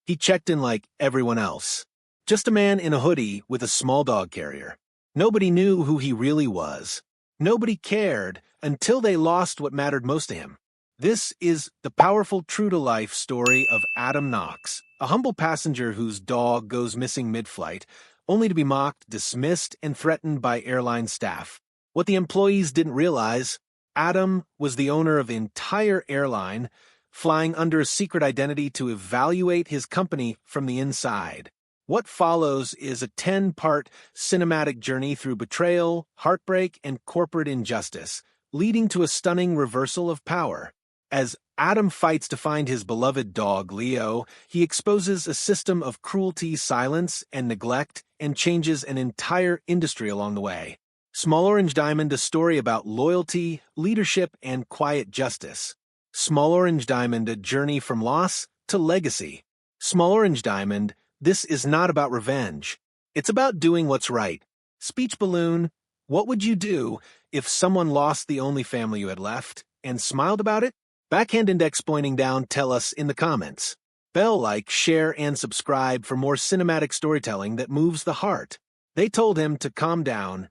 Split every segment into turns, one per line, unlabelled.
He checked in like everyone else. Just a man in a hoodie with a small dog carrier. Nobody knew who he really was. Nobody cared until they lost what mattered most to him. This is the powerful true-to-life story of Adam Knox, a humble passenger whose dog goes missing mid-flight, only to be mocked, dismissed, and threatened by airline staff. What the employees didn't realize, Adam was the owner of the entire airline, flying under a secret identity to evaluate his company from the inside. What follows is a 10-part cinematic journey through betrayal, heartbreak, and corporate injustice, leading to a stunning reversal of power. As Adam fights to find his beloved dog, Leo, he exposes a system of cruelty, silence, and neglect, and changes an entire industry along the way. Small Orange Diamond, a story about loyalty, leadership, and quiet justice. Small Orange Diamond, a journey from loss to legacy. Small Orange Diamond, this is not about revenge. It's about doing what's right. Speech balloon, what would you do if someone lost the only family you had left and smiled about it? Backhand index pointing down, tell us in the comments. Bell, like, share, and subscribe for more cinematic storytelling that moves the heart. They told him to calm down.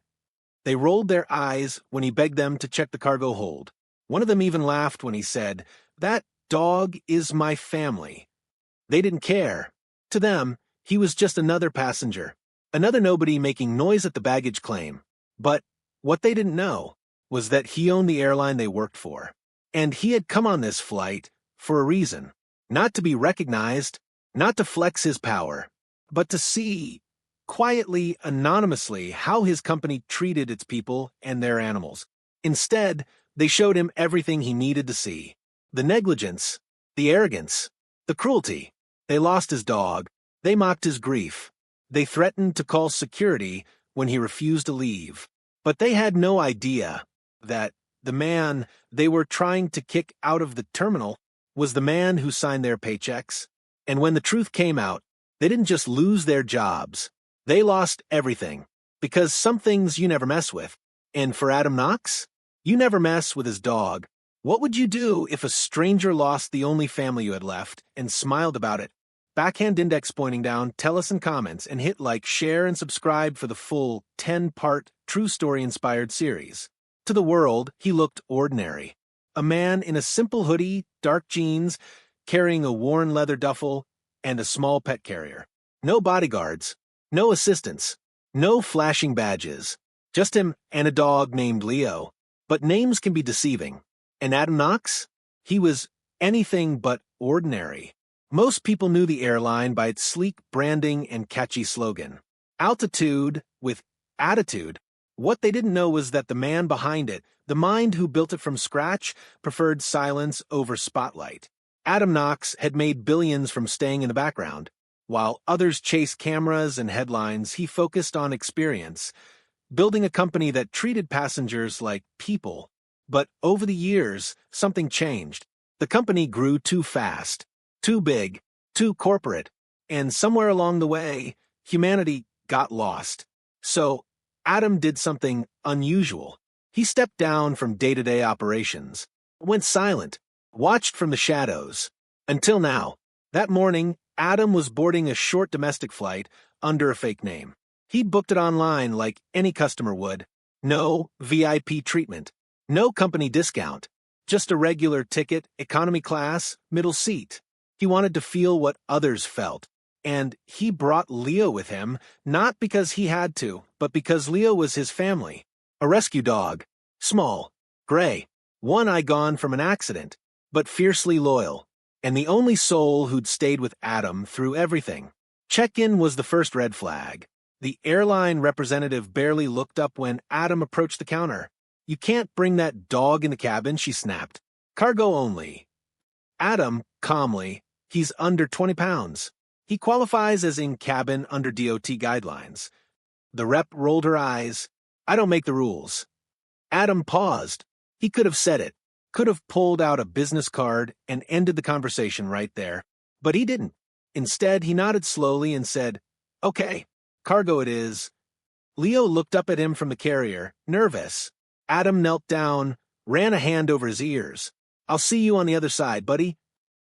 They rolled their eyes when he begged them to check the cargo hold. One of them even laughed when he said, "That dog is my family." They didn't care. To them, he was just another passenger, another nobody making noise at the baggage claim. But what they didn't know was that he owned the airline they worked for. And he had come on this flight for a reason. Not to be recognized, not to flex his power, but to see, quietly, anonymously, how his company treated its people and their animals. Instead, they showed him everything he needed to see. The negligence, the arrogance, the cruelty. They lost his dog. They mocked his grief. They threatened to call security when he refused to leave. But they had no idea that the man they were trying to kick out of the terminal was the man who signed their paychecks. And when the truth came out, they didn't just lose their jobs. They lost everything. Because some things you never mess with. And for Adam Knox, you never mess with his dog. What would you do if a stranger lost the only family you had left and smiled about it? Backhand index pointing down, tell us in comments, and hit like, share, and subscribe for the full 10-part true story-inspired series. To the world, he looked ordinary. A man in a simple hoodie, dark jeans, carrying a worn leather duffel, and a small pet carrier. No bodyguards, no assistants, no flashing badges. Just him and a dog named Leo. But names can be deceiving. And Adam Knox? He was anything but ordinary. Most people knew the airline by its sleek branding and catchy slogan. Altitude with attitude. What they didn't know was that the man behind it, the mind who built it from scratch, preferred silence over spotlight. Adam Knox had made billions from staying in the background. While others chased cameras and headlines, he focused on experience, building a company that treated passengers like people. But over the years, something changed. The company grew too fast, too big, too corporate, and somewhere along the way, humanity got lost. So, Adam did something unusual. He stepped down from day-to-day operations, went silent, watched from the shadows. Until now. That morning, Adam was boarding a short domestic flight under a fake name. He booked it online like any customer would. No VIP treatment. No company discount. Just a regular ticket, economy class, middle seat. He wanted to feel what others felt. And he brought Leo with him, not because he had to, but because Leo was his family. A rescue dog. Small. Gray. One eye gone from an accident, but fiercely loyal. And the only soul who'd stayed with Adam through everything. Check-in was the first red flag. The airline representative barely looked up when Adam approached the counter. "You can't bring that dog in the cabin," she snapped. "Cargo only." Adam, calmly, "He's under 20 pounds. He qualifies as in cabin under DOT guidelines." The rep rolled her eyes. "I don't make the rules." Adam paused. He could have said it, could have pulled out a business card and ended the conversation right there. But he didn't. Instead, he nodded slowly and said, "Okay, cargo it is." Leo looked up at him from the carrier, nervous. Adam knelt down, ran a hand over his ears. "I'll see you on the other side, buddy."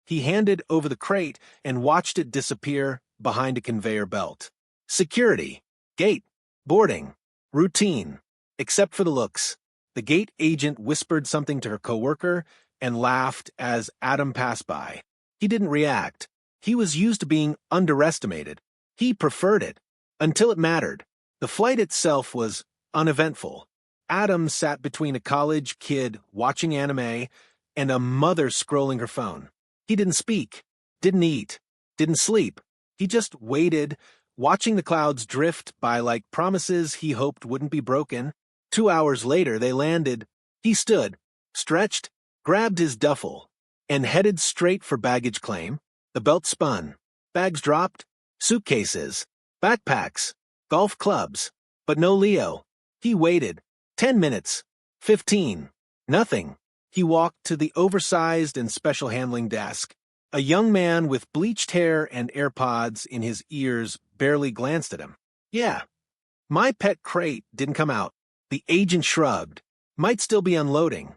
He handed over the crate and watched it disappear behind a conveyor belt. Security. Gate. Boarding. Routine. Except for the looks. The gate agent whispered something to her coworker and laughed as Adam passed by. He didn't react. He was used to being underestimated. He preferred it. Until it mattered. The flight itself was uneventful. Adam sat between a college kid watching anime and a mother scrolling her phone. He didn't speak, didn't eat, didn't sleep. He just waited, watching the clouds drift by like promises he hoped wouldn't be broken. 2 hours later, they landed. He stood, stretched, grabbed his duffel, and headed straight for baggage claim. The belt spun. Bags dropped. Suitcases. Backpacks. Golf clubs. But no Leo. He waited. 10 minutes. 15. Nothing. He walked to the oversized and special handling desk. A young man with bleached hair and AirPods in his ears barely glanced at him. Yeah. My pet crate didn't come out. The agent shrugged. Might still be unloading.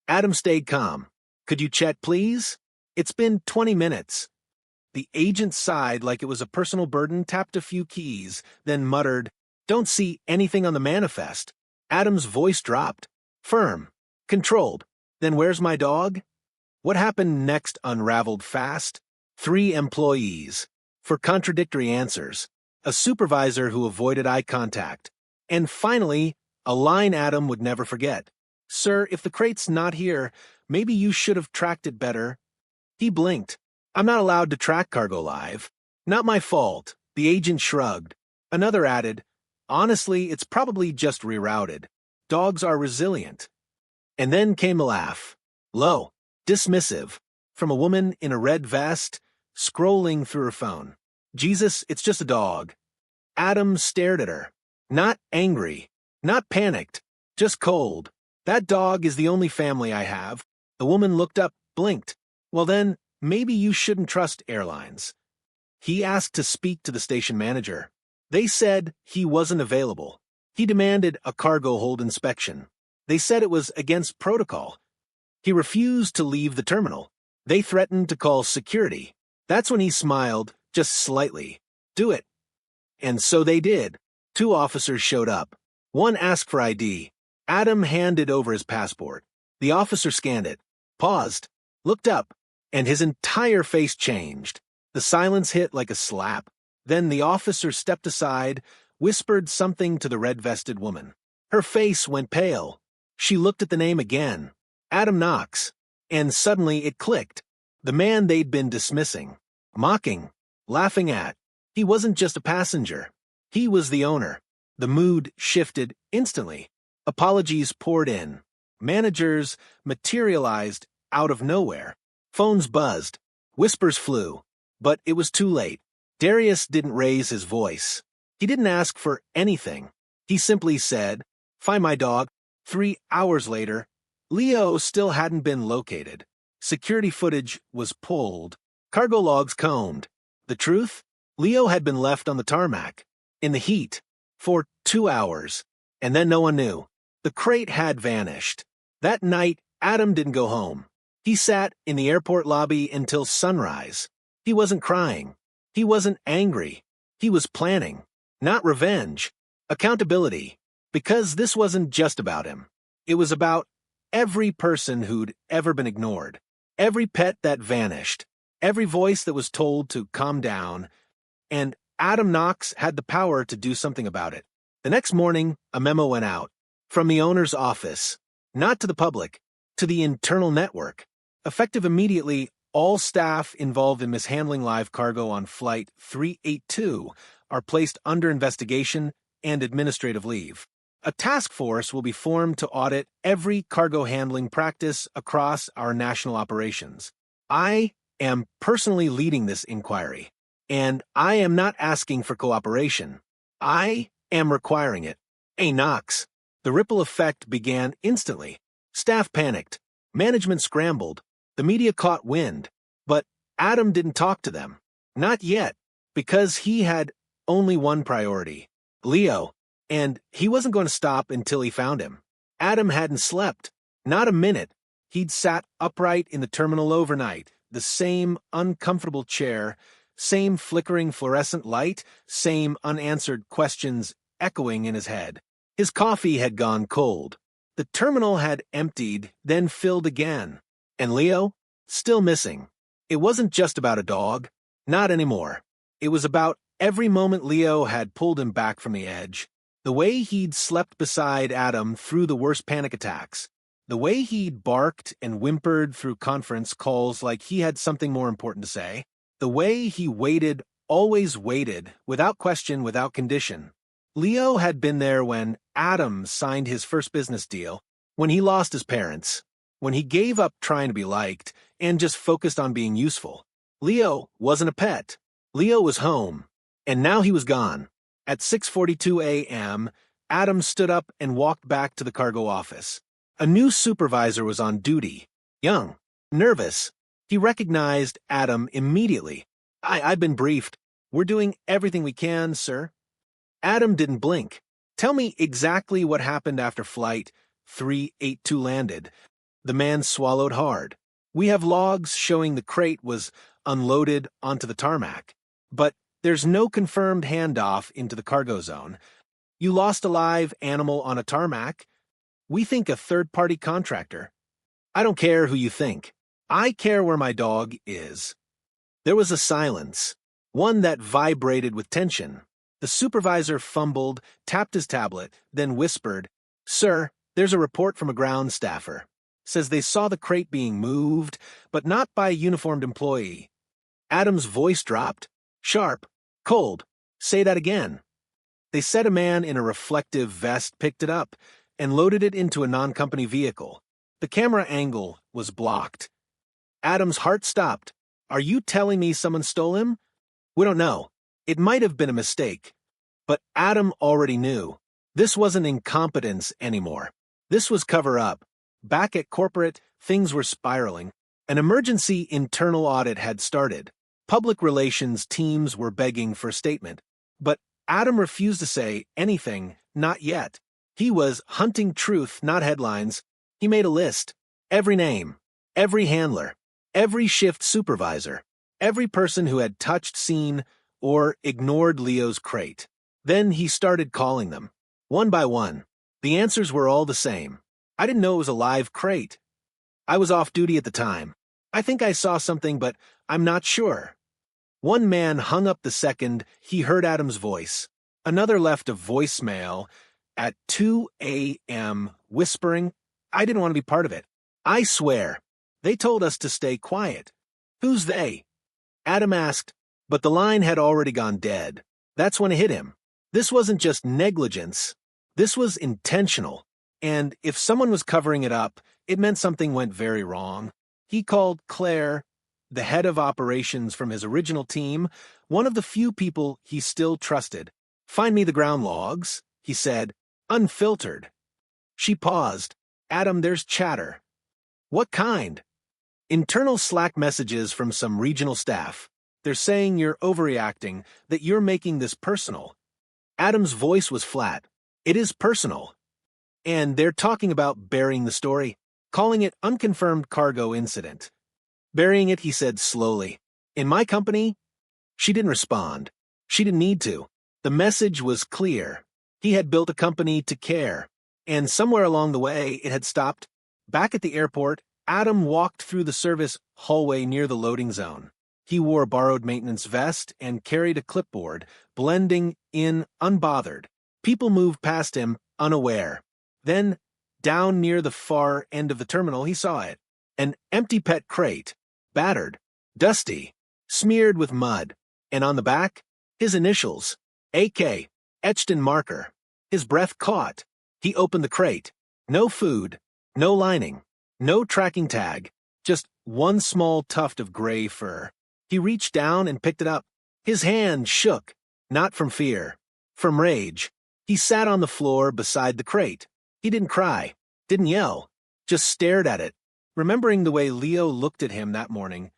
Adam stayed calm. Could you check, please? It's been 20 minutes. The agent sighed like it was a personal burden, tapped a few keys, then muttered, "Don't see anything on the manifest." Adam's voice dropped. Firm. Controlled. Then where's my dog? What happened next unraveled fast. 3 employees. For contradictory answers. A supervisor who avoided eye contact. And finally, a line Adam would never forget. "Sir, if the crate's not here, maybe you should have tracked it better." He blinked. "I'm not allowed to track cargo live." "Not my fault." The agent shrugged. Another added, "Honestly, it's probably just rerouted. Dogs are resilient." And then came a laugh. Low, dismissive, from a woman in a red vest, scrolling through her phone. "Jesus, it's just a dog." Adam stared at her. Not angry, not panicked, just cold. "That dog is the only family I have." The woman looked up, blinked. "Well then, maybe you shouldn't trust airlines." He asked to speak to the station manager. They said he wasn't available. He demanded a cargo hold inspection. They said it was against protocol. He refused to leave the terminal. They threatened to call security. That's when he smiled, just slightly. "Do it." And so they did. 2 officers showed up. One asked for ID. Adam handed over his passport. The officer scanned it, paused, looked up, and his entire face changed. The silence hit like a slap. Then the officer stepped aside, whispered something to the red-vested woman. Her face went pale. She looked at the name again. Adam Knox. And suddenly it clicked. The man they'd been dismissing, mocking, laughing at. He wasn't just a passenger. He was the owner. The mood shifted instantly. Apologies poured in. Managers materialized out of nowhere. Phones buzzed. Whispers flew. But it was too late. Darius didn't raise his voice. He didn't ask for anything. He simply said, "Find my dog." 3 hours later, Leo still hadn't been located. Security footage was pulled. Cargo logs combed. The truth? Leo had been left on the tarmac, in the heat, for 2 hours. And then no one knew. The crate had vanished. That night, Adam didn't go home. He sat in the airport lobby until sunrise. He wasn't crying. He wasn't angry. He was planning. Not revenge. Accountability. Because this wasn't just about him. It was about every person who'd ever been ignored. Every pet that vanished. Every voice that was told to calm down. And Adam Knox had the power to do something about it. The next morning, a memo went out. From the owner's office. Not to the public. To the internal network. Effective immediately, all staff involved in mishandling live cargo on Flight 382 are placed under investigation and administrative leave. A task force will be formed to audit every cargo handling practice across our national operations. I am personally leading this inquiry, and I am not asking for cooperation. I am requiring it. Hey, Knox. The ripple effect began instantly. Staff panicked. Management scrambled. The media caught wind. But Adam didn't talk to them. Not yet, because he had only one priority. Leo. And he wasn't going to stop until he found him. Adam hadn't slept. Not a minute. He'd sat upright in the terminal overnight, the same uncomfortable chair, same flickering fluorescent light, same unanswered questions echoing in his head. His coffee had gone cold. The terminal had emptied, then filled again. And Leo? Still missing. It wasn't just about a dog. Not anymore. It was about every moment Leo had pulled him back from the edge. The way he'd slept beside Adam through the worst panic attacks. The way he'd barked and whimpered through conference calls like he had something more important to say. The way he waited, always waited, without question, without condition. Leo had been there when Adam signed his first business deal, when he lost his parents, when he gave up trying to be liked and just focused on being useful. Leo wasn't a pet. Leo was home. And now he was gone. At 6:42 a.m., Adam stood up and walked back to the cargo office. A new supervisor was on duty. Young. Nervous. He recognized Adam immediately. I've been briefed. We're doing everything we can, sir. Adam didn't blink. Tell me exactly what happened after Flight 382 landed. The man swallowed hard. We have logs showing the crate was unloaded onto the tarmac. But there's no confirmed handoff into the cargo zone. You lost a live animal on a tarmac. We think a third-party contractor. I don't care who you think. I care where my dog is. There was a silence, one that vibrated with tension. The supervisor fumbled, tapped his tablet, then whispered, "Sir, there's a report from a ground staffer. Says they saw the crate being moved, but not by a uniformed employee." Adam's voice dropped. Sharp. Cold. Say that again. They said a man in a reflective vest picked it up and loaded it into a non-company vehicle. The camera angle was blocked. Adam's heart stopped. Are you telling me someone stole him? We don't know. It might have been a mistake. But Adam already knew. This wasn't incompetence anymore. This was cover-up. Back at corporate, things were spiraling. An emergency internal audit had started. Public relations teams were begging for a statement. But Adam refused to say anything, not yet. He was hunting truth, not headlines. He made a list. Every name, every handler, every shift supervisor, every person who had touched, seen, or ignored Leo's crate. Then he started calling them, one by one. The answers were all the same. I didn't know it was a live crate. I was off duty at the time. I think I saw something, but I'm not sure. One man hung up the second he heard Adam's voice. Another left a voicemail at 2 a.m. whispering, I didn't want to be part of it. I swear. They told us to stay quiet. Who's they? Adam asked, but the line had already gone dead. That's when it hit him. This wasn't just negligence. This was intentional. And if someone was covering it up, it meant something went very wrong. He called Claire, the head of operations from his original team, one of the few people he still trusted. Find me the ground logs, he said, unfiltered. She paused. Adam, there's chatter. What kind? Internal Slack messages from some regional staff. They're saying you're overreacting, that you're making this personal. Adam's voice was flat. It is personal. And they're talking about burying the story, calling it unconfirmed cargo incident. Burying it, he said slowly. In my company? She didn't respond. She didn't need to. The message was clear. He had built a company to care. And somewhere along the way, it had stopped. Back at the airport, Adam walked through the service hallway near the loading zone. He wore a borrowed maintenance vest and carried a clipboard, blending in unbothered. People moved past him, unaware. Then, down near the far end of the terminal, he saw it. An empty pet crate. Battered, dusty, smeared with mud, and on the back, his initials, AK, etched in marker. His breath caught. He opened the crate. No food, no lining, no tracking tag, just one small tuft of gray fur. He reached down and picked it up. His hand shook, not from fear, from rage. He sat on the floor beside the crate. He didn't cry, didn't yell, just stared at it. Remembering the way Leo looked at him that morning,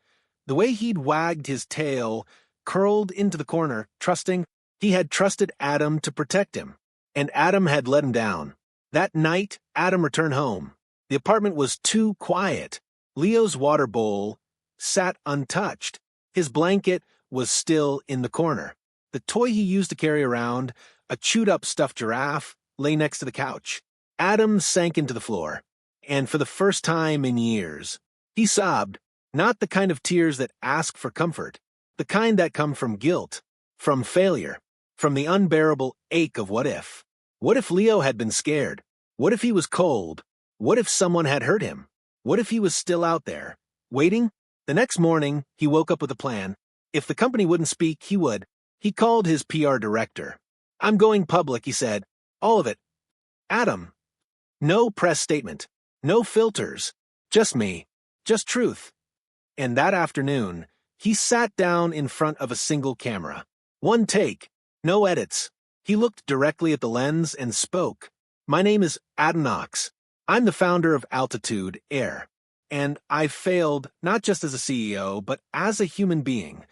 the way he'd wagged his tail, curled into the corner, trusting he had trusted Adam to protect him, and Adam had let him down. That night, Adam returned home. The apartment was too quiet. Leo's water bowl sat untouched. His blanket was still in the corner. The toy he used to carry around, a chewed-up stuffed giraffe, lay next to the couch. Adam sank into the floor, and for the first time in years, he sobbed, not the kind of tears that ask for comfort, the kind that come from guilt, from failure, from the unbearable ache of what if. What if Leo had been scared? What if he was cold? What if someone had hurt him? What if he was still out there, waiting? The next morning, he woke up with a plan. If the company wouldn't speak, he would. He called his PR director. "I'm going public," he said. "All of it. Adam. No press statement. No filters. Just me. Just truth." And that afternoon, he sat down in front of a single camera. One take. No edits. He looked directly at the lens and spoke. "My name is Adam Knox. I'm the founder of Altitude Air. And I've failed not just as a CEO, but as a human being."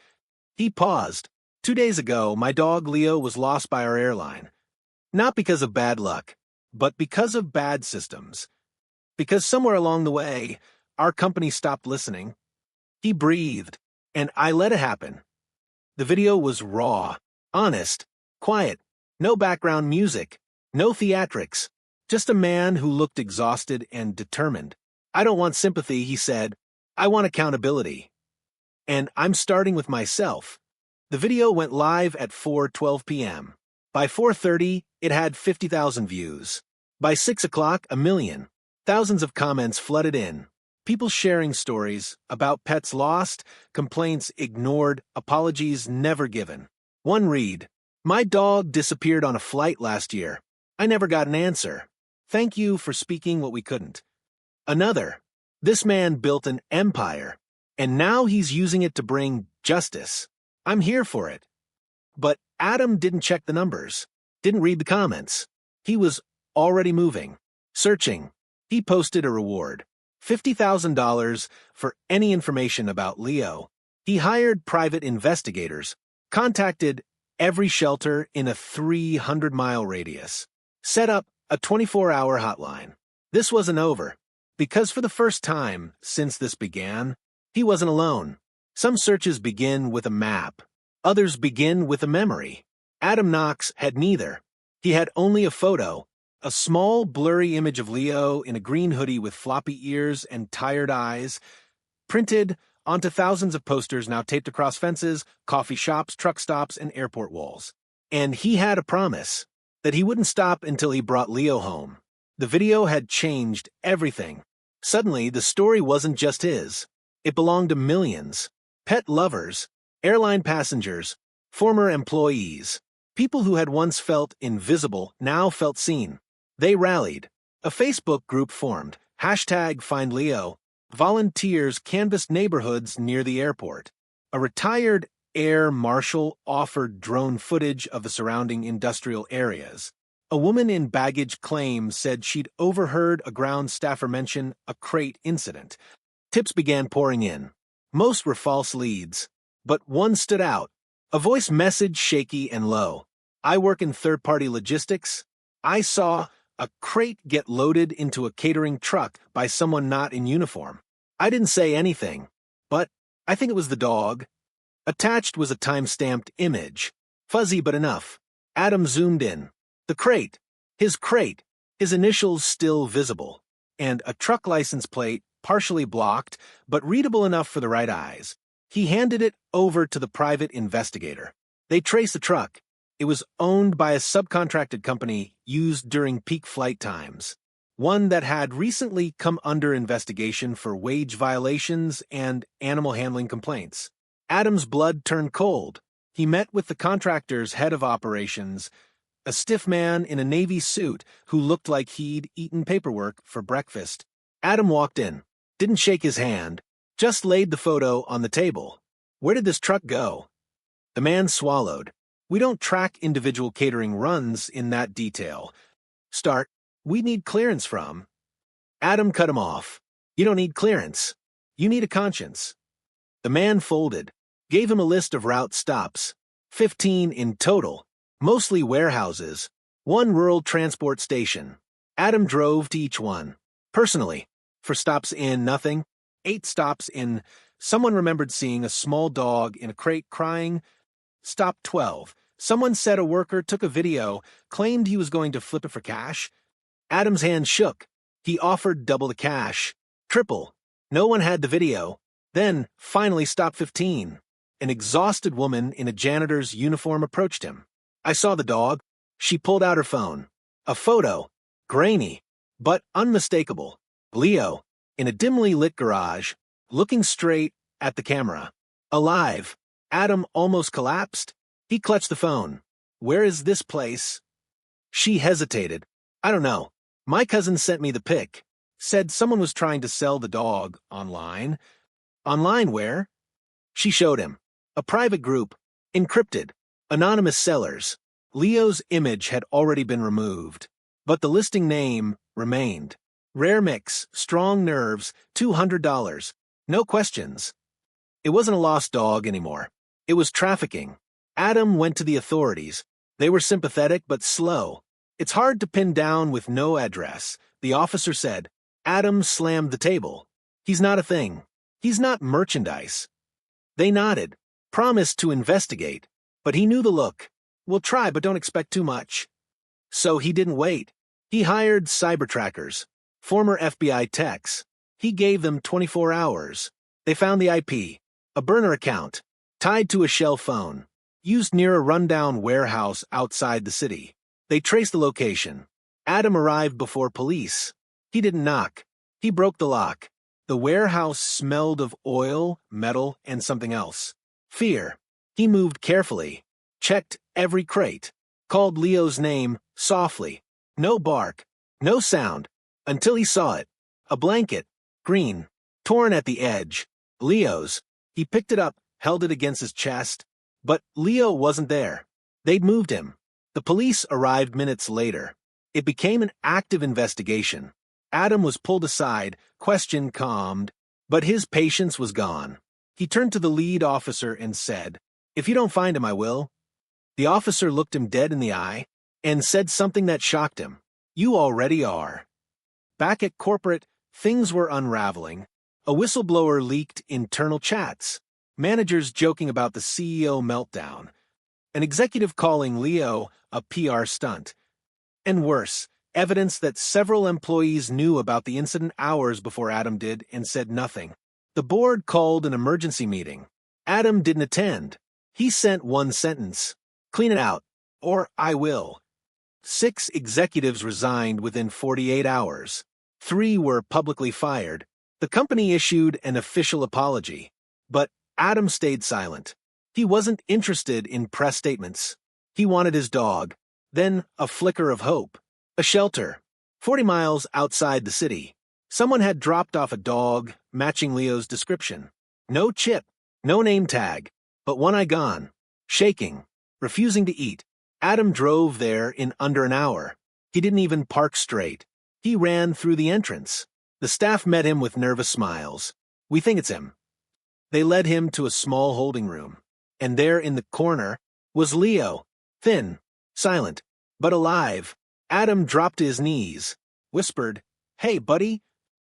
He paused. 2 days ago, my dog Leo was lost by our airline. Not because of bad luck, but because of bad systems. Because somewhere along the way, our company stopped listening. He breathed, and I let it happen. The video was raw, honest, quiet, no background music, no theatrics, just a man who looked exhausted and determined. "I don't want sympathy," he said. "I want accountability. And I'm starting with myself." The video went live at 4:12 p.m. By 4:30, it had 50,000 views. By 6 o'clock, 1 million. Thousands of comments flooded in. People sharing stories about pets lost, complaints ignored, apologies never given. One read, "My dog disappeared on a flight last year. I never got an answer. Thank you for speaking what we couldn't." Another, "This man built an empire, and now he's using it to bring justice. I'm here for it." But Adam didn't check the numbers, didn't read the comments. He was already moving, searching. He posted a reward, $50,000 for any information about Leo. He hired private investigators, contacted every shelter in a 300-mile radius, set up a 24-hour hotline. This wasn't over, because for the first time since this began, he wasn't alone. Some searches begin with a map. Others begin with a memory. Adam Knox had neither. He had only a photo, a small, blurry image of Leo in a green hoodie with floppy ears and tired eyes, printed onto thousands of posters now taped across fences, coffee shops, truck stops, and airport walls. And he had a promise that he wouldn't stop until he brought Leo home. The video had changed everything. Suddenly, the story wasn't just his. It belonged to millions. Pet lovers, airline passengers, former employees, people who had once felt invisible now felt seen. They rallied. A Facebook group formed, #FindLeo. Volunteers canvassed neighborhoods near the airport. A retired air marshal offered drone footage of the surrounding industrial areas. A woman in baggage claim said she'd overheard a ground staffer mention a crate incident. Tips began pouring in. Most were false leads, but one stood out. A voice message shaky and low. "I work in third-party logistics. I saw a crate get loaded into a catering truck by someone not in uniform. I didn't say anything, but I think it was the dog." Attached was a time-stamped image. Fuzzy but enough. Adam zoomed in. The crate, his initials still visible, and a truck license plate partially blocked, but readable enough for the right eyes. He handed it over to the private investigator. They traced the truck. It was owned by a subcontracted company used during peak flight times, one that had recently come under investigation for wage violations and animal handling complaints. Adam's blood turned cold. He met with the contractor's head of operations, a stiff man in a navy suit who looked like he'd eaten paperwork for breakfast. Adam walked in, didn't shake his hand, just laid the photo on the table. "Where did this truck go?" The man swallowed. "We don't track individual catering runs in that detail. Start, we need clearance from." Adam cut him off. "You don't need clearance. You need a conscience." The man folded, gave him a list of route stops, 15 in total, mostly warehouses, one rural transport station. Adam drove to each one, personally, for stops in nothing, 8 stops in Someone remembered seeing a small dog in a crate crying. Stop 12. Someone said a worker took a video, claimed he was going to flip it for cash. Adam's hand shook. He offered double the cash. Triple. No one had the video. Then, finally, stop 15. An exhausted woman in a janitor's uniform approached him. I saw the dog. She pulled out her phone. A photo. Grainy, but unmistakable. Leo, in a dimly lit garage, looking straight at the camera. Alive. Adam almost collapsed. He clutched the phone. Where is this place? She hesitated. I don't know. My cousin sent me the pic. Said someone was trying to sell the dog online. Online where? She showed him. A private group. Encrypted. Anonymous sellers. Leo's image had already been removed, but the listing name remained. Rare mix, strong nerves, $200. No questions. It wasn't a lost dog anymore. It was trafficking. Adam went to the authorities. They were sympathetic but slow. It's hard to pin down with no address, the officer said. Adam slammed the table. He's not a thing. He's not merchandise. They nodded, promised to investigate, but he knew the look. We'll try, but don't expect too much. So he didn't wait. He hired cyber trackers, former FBI techs. He gave them 24 hours. They found the IP, a burner account, tied to a shell phone, used near a rundown warehouse outside the city. They traced the location. Adam arrived before police. He didn't knock. He broke the lock. The warehouse smelled of oil, metal, and something else. Fear. He moved carefully, checked every crate, called Leo's name softly. No bark, no sound, until he saw it. A blanket, green, torn at the edge. Leo's. He picked it up, held it against his chest, but Leo wasn't there. They'd moved him. The police arrived minutes later. It became an active investigation. Adam was pulled aside, question calmed, but his patience was gone. He turned to the lead officer and said, "If you don't find him, I will." The officer looked him dead in the eye and said something that shocked him. "You already are." Back at corporate, things were unraveling. A whistleblower leaked internal chats, managers joking about the CEO meltdown, an executive calling Leo a PR stunt, and worse, evidence that several employees knew about the incident hours before Adam did and said nothing. The board called an emergency meeting. Adam didn't attend. He sent one sentence. Clean it out, or I will. 6 executives resigned within 48 hours. 3 were publicly fired. The company issued an official apology. But Adam stayed silent. He wasn't interested in press statements. He wanted his dog. Then a flicker of hope. A shelter. 40 miles outside the city. Someone had dropped off a dog matching Leo's description. No chip, no name tag, but one eye gone. Shaking. Refusing to eat. Adam drove there in under an hour. He didn't even park straight. He ran through the entrance. The staff met him with nervous smiles. "We think it's him." They led him to a small holding room. And there in the corner was Leo, thin, silent, but alive. Adam dropped to his knees, whispered, "Hey, buddy."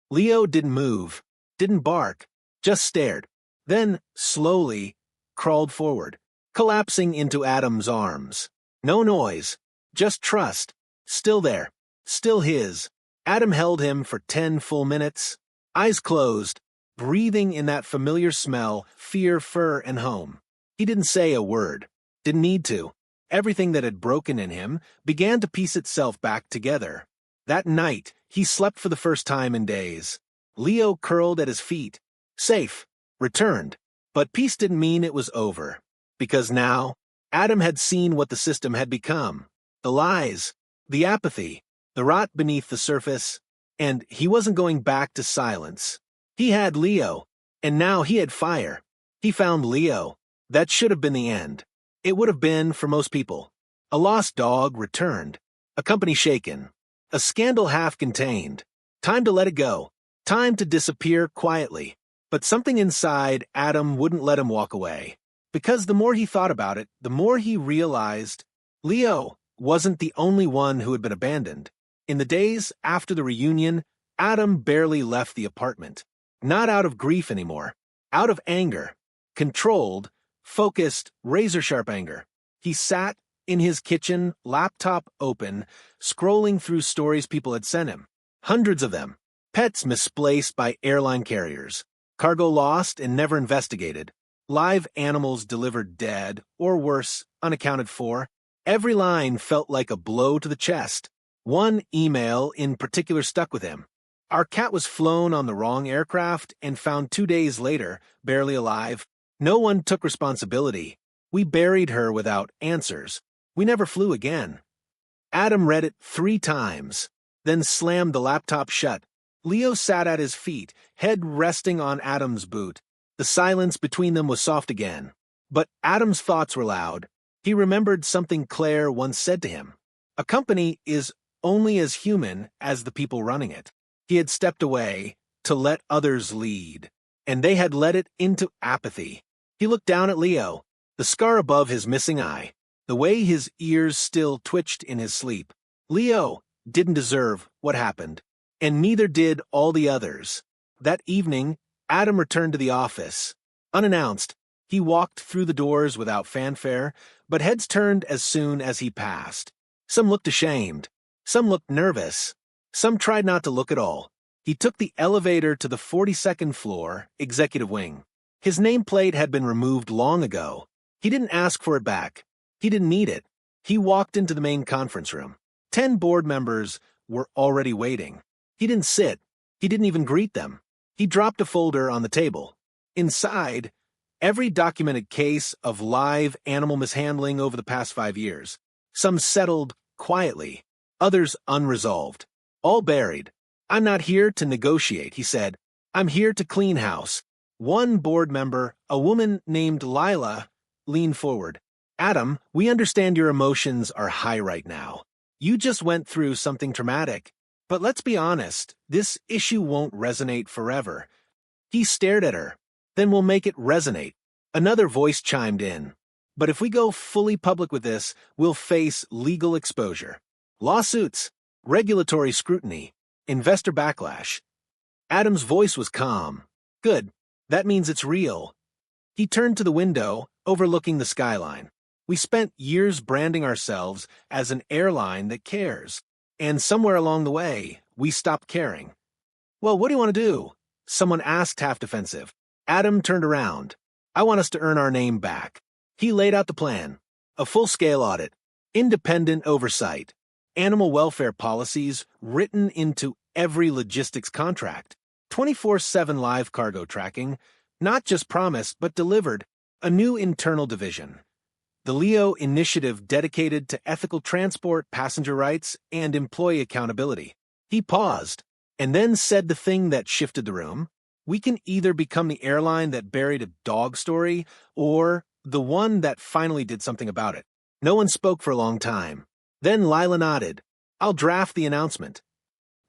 Leo didn't move, didn't bark, just stared. Then, slowly, crawled forward, collapsing into Adam's arms. No noise, just trust. Still there, still his. Adam held him for 10 full minutes, eyes closed, breathing in that familiar smell, fear, fur, and home. He didn't say a word, didn't need to. Everything that had broken in him began to piece itself back together. That night, he slept for the first time in days. Leo curled at his feet. Safe. Returned. But peace didn't mean it was over. Because now, Adam had seen what the system had become. The lies, the apathy, the rot beneath the surface, and he wasn't going back to silence. He had Leo, and now he had fire. He found Leo. That should have been the end. It would have been for most people. A lost dog returned. A company shaken. A scandal half contained. Time to let it go. Time to disappear quietly. But something inside Adam wouldn't let him walk away. Because the more he thought about it, the more he realized Leo wasn't the only one who had been abandoned. In the days after the reunion, Adam barely left the apartment. Not out of grief anymore. Out of anger, controlled, focused, razor-sharp anger, he sat in his kitchen, laptop open, scrolling through stories people had sent him. Hundreds of them. Pets misplaced by airline carriers. Cargo lost and never investigated. Live animals delivered dead, or worse, unaccounted for. Every line felt like a blow to the chest. One email in particular stuck with him. Our cat was flown on the wrong aircraft and found 2 days later, barely alive. No one took responsibility. We buried her without answers. We never flew again. Adam read it 3 times, then slammed the laptop shut. Leo sat at his feet, head resting on Adam's boot. The silence between them was soft again. But Adam's thoughts were loud. He remembered something Claire once said to him. A company is only as human as the people running it. He had stepped away to let others lead, and they had led it into apathy. He looked down at Leo, the scar above his missing eye, the way his ears still twitched in his sleep. Leo didn't deserve what happened, and neither did all the others. That evening, Adam returned to the office. Unannounced, he walked through the doors without fanfare, but heads turned as soon as he passed. Some looked ashamed. Some looked nervous. Some tried not to look at all. He took the elevator to the 42nd floor, executive wing. His nameplate had been removed long ago. He didn't ask for it back. He didn't need it. He walked into the main conference room. 10 board members were already waiting. He didn't sit. He didn't even greet them. He dropped a folder on the table. Inside, every documented case of live animal mishandling over the past 5 years. Some settled quietly, others unresolved. All buried. I'm not here to negotiate, he said. I'm here to clean house. One board member, a woman named Lila, leaned forward. Adam, we understand your emotions are high right now. You just went through something traumatic. But let's be honest, this issue won't resonate forever. He stared at her. Then we'll make it resonate. Another voice chimed in. But if we go fully public with this, we'll face legal exposure. Lawsuits, regulatory scrutiny, investor backlash. Adam's voice was calm. Good. That means it's real. He turned to the window, overlooking the skyline. We spent years branding ourselves as an airline that cares. And somewhere along the way, we stopped caring. Well, what do you want to do? Someone asked, half defensive. Adam turned around. I want us to earn our name back. He laid out the plan. A full-scale audit. Independent oversight. Animal welfare policies written into every logistics contract. 24/7 live cargo tracking. Not just promised, but delivered. A new internal division. The Leo Initiative dedicated to ethical transport, passenger rights, and employee accountability. He paused, and then said the thing that shifted the room. We can either become the airline that buried a dog story, or the one that finally did something about it. No one spoke for a long time. Then Lila nodded. I'll draft the announcement.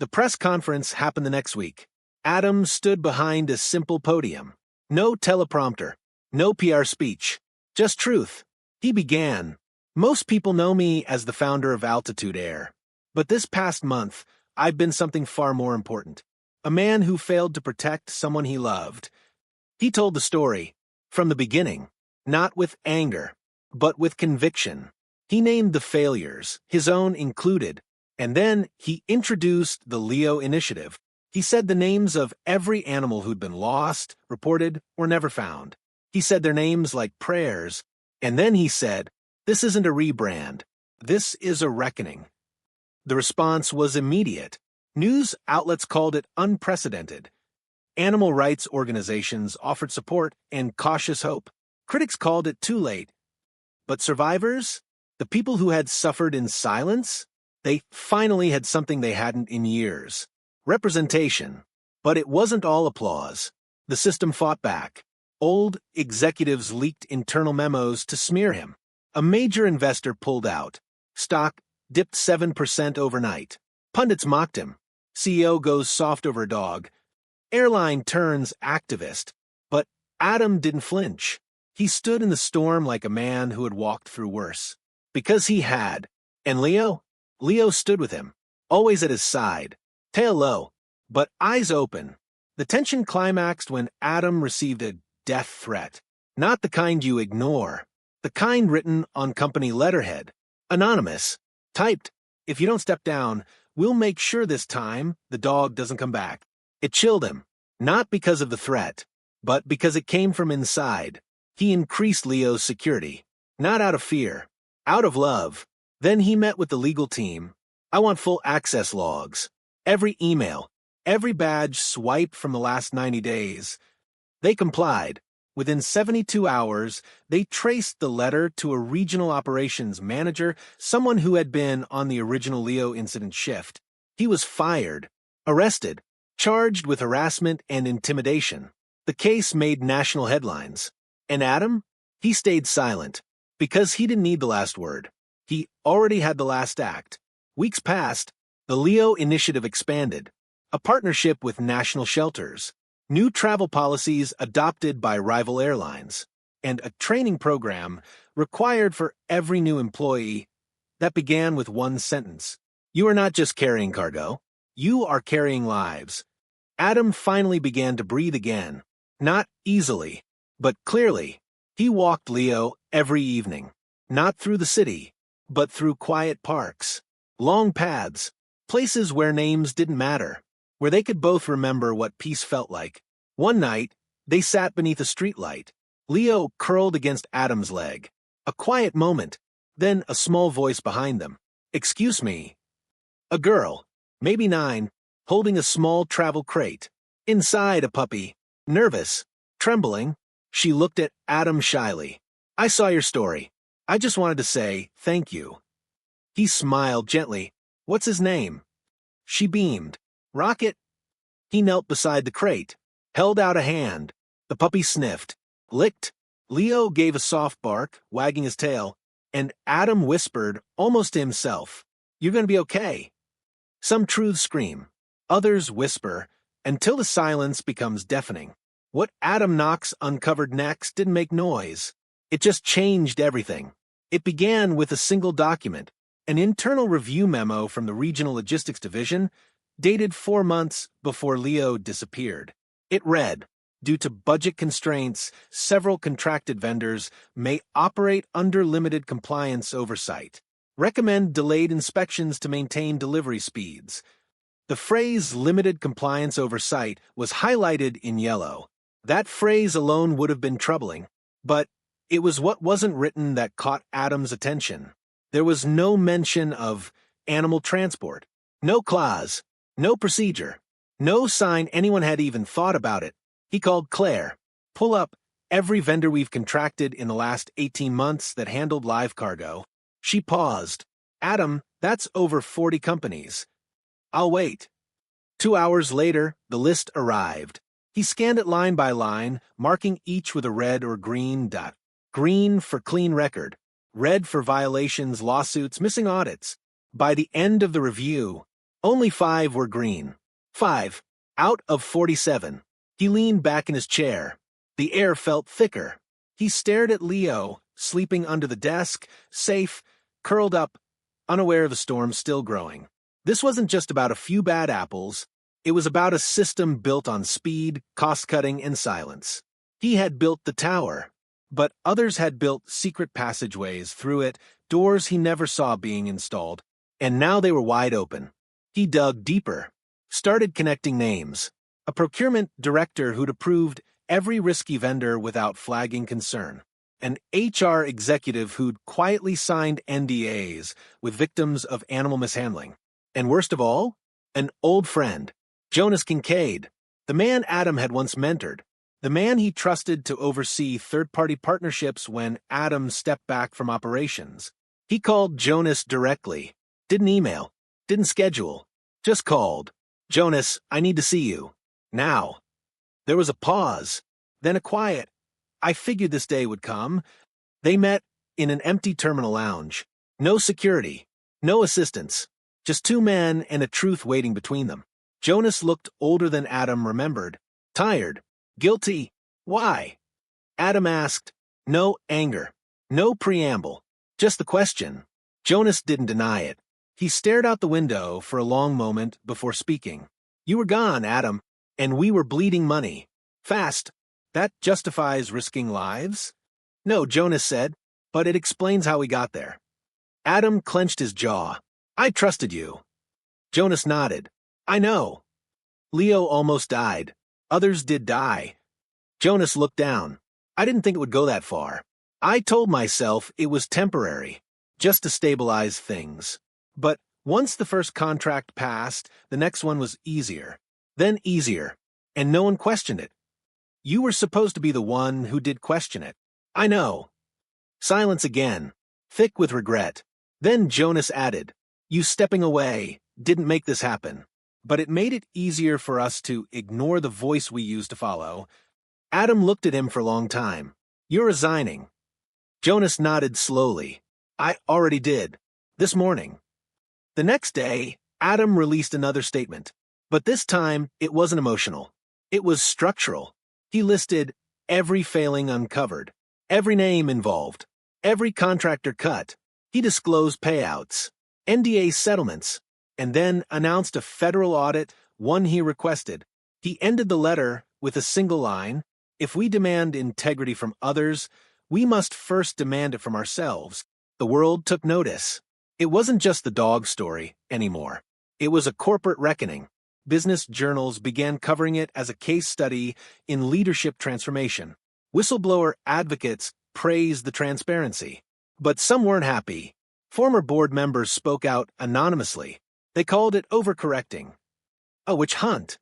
The press conference happened the next week. Adam stood behind a simple podium. No teleprompter, no PR speech, just truth. He began. Most people know me as the founder of Altitude Air. But this past month, I've been something far more important. A man who failed to protect someone he loved. He told the story, from the beginning, not with anger, but with conviction. He named the failures, his own included, and then he introduced the Leo Initiative. He said the names of every animal who'd been lost, reported, or never found. He said their names like prayers. And then he said, this isn't a rebrand. This is a reckoning. The response was immediate. News outlets called it unprecedented. Animal rights organizations offered support and cautious hope. Critics called it too late. But survivors, the people who had suffered in silence, they finally had something they hadn't in years. Representation. But it wasn't all applause. The system fought back. Old executives leaked internal memos to smear him. A major investor pulled out. Stock dipped 7% overnight. Pundits mocked him. CEO goes soft over a dog. Airline turns activist. But Adam didn't flinch. He stood in the storm like a man who had walked through worse. Because he had. And Leo? Leo stood with him, always at his side, tail low, but eyes open. The tension climaxed when Adam received a death threat. Not the kind you ignore. The kind written on company letterhead. Anonymous. Typed, "If you don't step down, we'll make sure this time the dog doesn't come back." It chilled him. Not because of the threat, but because it came from inside. He increased Leo's security. Not out of fear. Out of love. Then he met with the legal team. "I want full access logs. Every email. Every badge swiped from the last 90 days. They complied. Within 72 hours, they traced the letter to a regional operations manager, someone who had been on the original Leo incident shift. He was fired, arrested, charged with harassment and intimidation. The case made national headlines. And Adam? He stayed silent, because he didn't need the last word. He already had the last act. Weeks passed, the Leo initiative expanded. A partnership with national shelters. New travel policies adopted by rival airlines, and a training program required for every new employee that began with one sentence. "You are not just carrying cargo, you are carrying lives." Adam finally began to breathe again, not easily, but clearly. He walked Leo every evening, not through the city, but through quiet parks, long paths, places where names didn't matter, where they could both remember what peace felt like. One night, they sat beneath a streetlight. Leo curled against Adam's leg. A quiet moment, then a small voice behind them. "Excuse me." A girl, maybe 9, holding a small travel crate. Inside a puppy, nervous, trembling. She looked at Adam shyly. "I saw your story. I just wanted to say thank you." He smiled gently. "What's his name?" She beamed. "Rocket." He knelt beside the crate, held out a hand. The puppy sniffed, licked. Leo gave a soft bark, wagging his tail, and Adam whispered, almost to himself, "You're going to be okay." Some truths scream, others whisper, until the silence becomes deafening. What Adam Knox uncovered next didn't make noise. It just changed everything. It began with a single document, an internal review memo from the Regional Logistics Division, dated 4 months before Leo disappeared. It read, "Due to budget constraints, several contracted vendors may operate under limited compliance oversight. Recommend delayed inspections to maintain delivery speeds." The phrase "limited compliance oversight" was highlighted in yellow. That phrase alone would have been troubling, but it was what wasn't written that caught Adam's attention. There was no mention of animal transport, no clause, no procedure, no sign anyone had even thought about it. He called Claire. "Pull up every vendor we've contracted in the last 18 months that handled live cargo." She paused. "Adam, that's over 40 companies." "I'll wait." 2 hours later, the list arrived. He scanned it line by line, marking each with a red or green dot. Green for clean record, red for violations, lawsuits, missing audits. By the end of the review, only 5 were green. 5 out of 47. He leaned back in his chair. The air felt thicker. He stared at Leo, sleeping under the desk, safe, curled up, unaware of the storm still growing. This wasn't just about a few bad apples. It was about a system built on speed, cost-cutting, and silence. He had built the tower, but others had built secret passageways through it, doors he never saw being installed, and now they were wide open. He dug deeper, started connecting names. A procurement director who'd approved every risky vendor without flagging concern. An HR executive who'd quietly signed NDAs with victims of animal mishandling. And worst of all, an old friend, Jonas Kincaid, the man Adam had once mentored, the man he trusted to oversee third-party partnerships when Adam stepped back from operations. He called Jonas directly, didn't email, didn't schedule, just called. "Jonas, I need to see you. Now." There was a pause, then a quiet. "I figured this day would come." They met in an empty terminal lounge. No security, no assistance, just 2 men and a truth waiting between them. Jonas looked older than Adam remembered. Tired, guilty. Why? Adam asked. No anger, no preamble, just the question. Jonas didn't deny it. He stared out the window for a long moment before speaking. "You were gone, Adam, and we were bleeding money. Fast, That justifies risking lives? No, Jonas said, but it explains how we got there. Adam clenched his jaw. I trusted you. Jonas nodded. I know. Leo almost died. Others did die. Jonas looked down. I didn't think it would go that far. I told myself it was temporary, just to stabilize things. But once the first contract passed, the next one was easier. Then easier. And no one questioned it. You were supposed to be the one who did question it. I know. Silence again, thick with regret. Then Jonas added, You stepping away didn't make this happen, but it made it easier for us to ignore the voice we used to follow. Adam looked at him for a long time. You're resigning. Jonas nodded slowly. I already did. This morning. The next day, Adam released another statement. But this time, it wasn't emotional. It was structural. He listed every failing uncovered, every name involved, every contractor cut. He disclosed payouts, NDA settlements, and then announced a federal audit, one he requested. He ended the letter with a single line, If we demand integrity from others, we must first demand it from ourselves. The world took notice. It wasn't just the dog story anymore. It was a corporate reckoning. Business journals began covering it as a case study in leadership transformation. Whistleblower advocates praised the transparency. But some weren't happy. Former board members spoke out anonymously. They called it overcorrecting. A witch hunt.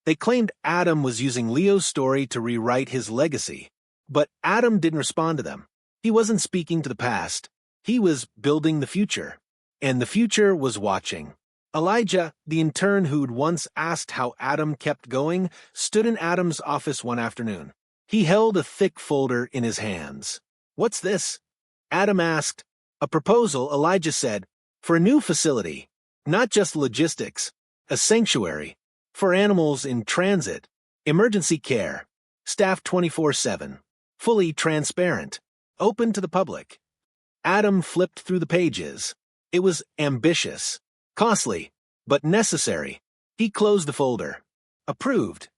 They claimed Adam was using Leo's story to rewrite his legacy. But Adam didn't respond to them. He wasn't speaking to the past. He was building the future. And the future was watching. Elijah, the intern who'd once asked how Adam kept going, stood in Adam's office one afternoon. He held a thick folder in his hands. What's this? Adam asked. A proposal, Elijah said, for a new facility. Not just logistics. A sanctuary. For animals in transit. Emergency care. Staffed 24/7. Fully transparent. Open to the public. Adam flipped through the pages. It was ambitious. Costly, but necessary. He closed the folder. Approved.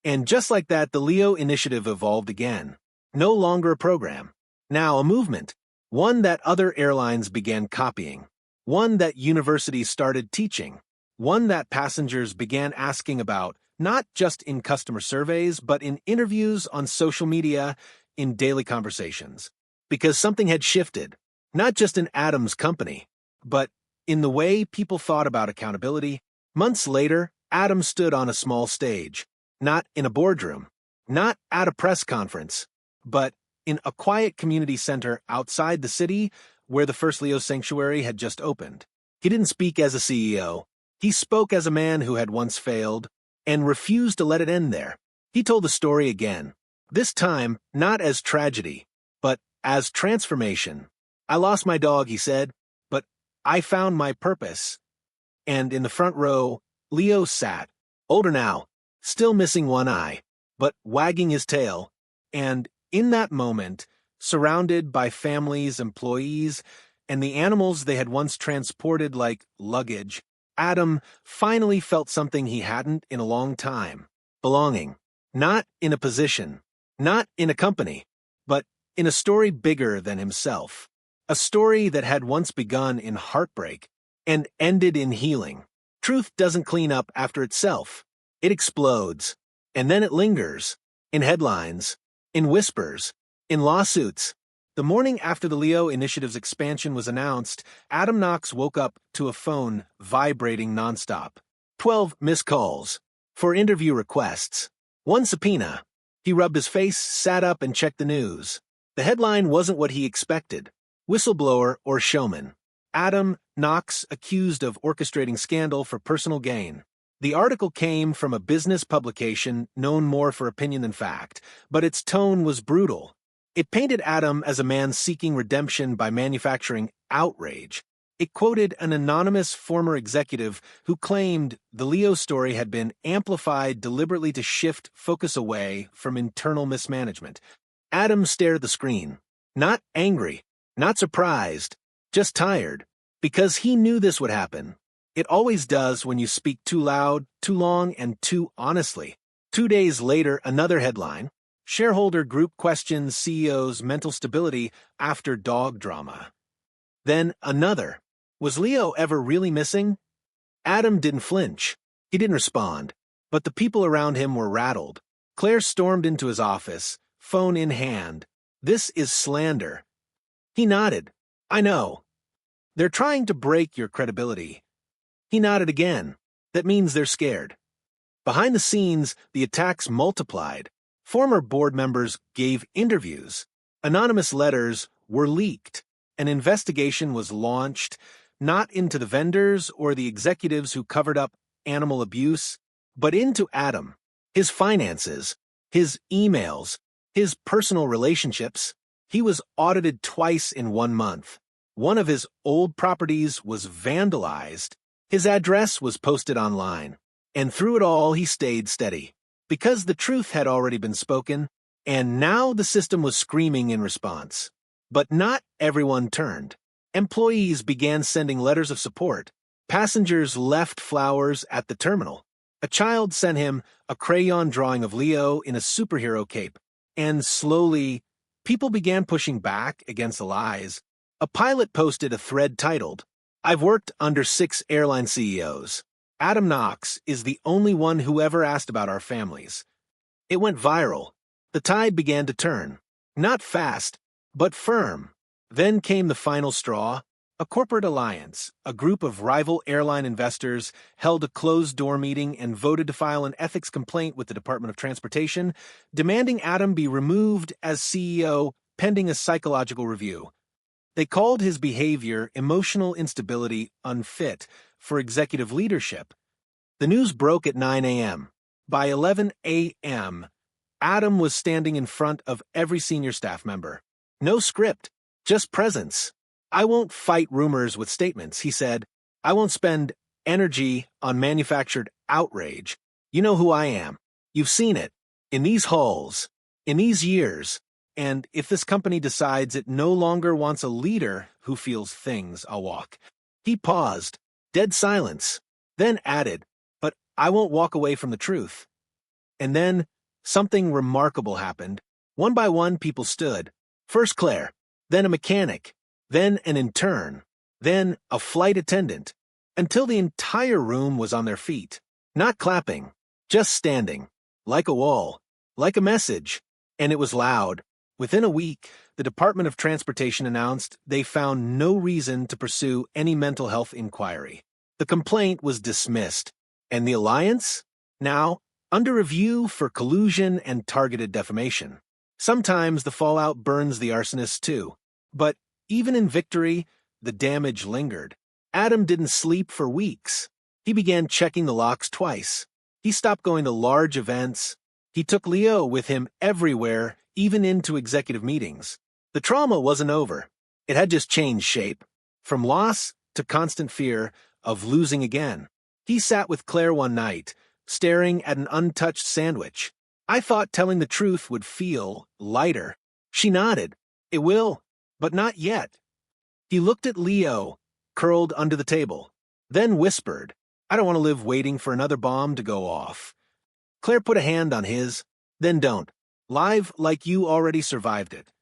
And just like that, the Leo initiative evolved again. No longer a program. Now a movement. One that other airlines began copying. One that universities started teaching. One that passengers began asking about, not just in customer surveys, but in interviews on social media, in daily conversations. Because something had shifted. Not just in Adam's company, but in the way people thought about accountability. Months later, Adam stood on a small stage, not in a boardroom, not at a press conference, but in a quiet community center outside the city where the first Leo sanctuary had just opened. He didn't speak as a CEO. He spoke as a man who had once failed and refused to let it end there. He told the story again, this time not as tragedy, but as transformation. I lost my dog, he said, but I found my purpose. And in the front row, Leo sat, older now, still missing one eye, but wagging his tail. And in that moment, surrounded by families, employees, and the animals they had once transported like luggage, Adam finally felt something he hadn't in a long time. Belonging. Not in a position, not in a company, but in a story bigger than himself. A story that had once begun in heartbreak and ended in healing. Truth doesn't clean up after itself. It explodes. And then it lingers. In headlines. In whispers. In lawsuits. The morning after the Leo Initiative's expansion was announced, Adam Knox woke up to a phone vibrating nonstop. 12 missed calls. For interview requests. One subpoena. He rubbed his face, sat up, and checked the news. The headline wasn't what he expected. Whistleblower or showman. Adam Knox accused of orchestrating scandal for personal gain. The article came from a business publication known more for opinion than fact, but its tone was brutal. It painted Adam as a man seeking redemption by manufacturing outrage. It quoted an anonymous former executive who claimed the Leo story had been amplified deliberately to shift focus away from internal mismanagement. Adam stared at the screen. Not angry. Not surprised, just tired, because he knew this would happen. It always does when you speak too loud, too long, and too honestly. 2 days later, another headline. Shareholder group questions CEO's mental stability after dog drama. Then another. Was Leo ever really missing? Adam didn't flinch. He didn't respond. But the people around him were rattled. Claire stormed into his office, phone in hand. This is slander. He nodded. I know. They're trying to break your credibility. He nodded again. That means they're scared. Behind the scenes, the attacks multiplied. Former board members gave interviews. Anonymous letters were leaked. An investigation was launched, not into the vendors or the executives who covered up animal abuse, but into Adam, his finances, his emails, his personal relationships. He was audited twice in 1 month. One of his old properties was vandalized. His address was posted online. And through it all, he stayed steady. Because the truth had already been spoken, and now the system was screaming in response. But not everyone turned. Employees began sending letters of support. Passengers left flowers at the terminal. A child sent him a crayon drawing of Leo in a superhero cape. And slowly, people began pushing back against the lies. A pilot posted a thread titled, "I've worked under 6 airline CEOs. Adam Knox is the only one who ever asked about our families." It went viral. The tide began to turn. Not fast, but firm. Then came the final straw. A corporate alliance, a group of rival airline investors, held a closed-door meeting and voted to file an ethics complaint with the Department of Transportation, demanding Adam be removed as CEO pending a psychological review. They called his behavior, emotional instability, unfit for executive leadership. The news broke at 9 a.m. By 11 a.m., Adam was standing in front of every senior staff member. No script, just presence. "I won't fight rumors with statements," he said. "I won't spend energy on manufactured outrage. You know who I am. You've seen it. In these halls. In these years. And if this company decides it no longer wants a leader who feels things, I'll walk." He paused. Dead silence. Then added, "But I won't walk away from the truth." And then something remarkable happened. One by one, people stood. First Claire, then a mechanic, then an intern, then a flight attendant, until the entire room was on their feet. Not clapping, just standing, like a wall, like a message. And it was loud. Within a week, the Department of Transportation announced they found no reason to pursue any mental health inquiry. The complaint was dismissed, and the alliance? Now, under review for collusion and targeted defamation. Sometimes the fallout burns the arsonists too. But even in victory, the damage lingered. Adam didn't sleep for weeks. He began checking the locks twice. He stopped going to large events. He took Leo with him everywhere, even into executive meetings. The trauma wasn't over. It had just changed shape. From loss to constant fear of losing again. He sat with Claire one night, staring at an untouched sandwich. "I thought telling the truth would feel lighter." She nodded. "It will, but not yet." He looked at Leo, curled under the table, then whispered, "I don't want to live waiting for another bomb to go off." Claire put a hand on his. "Then don't. Live like you already survived it."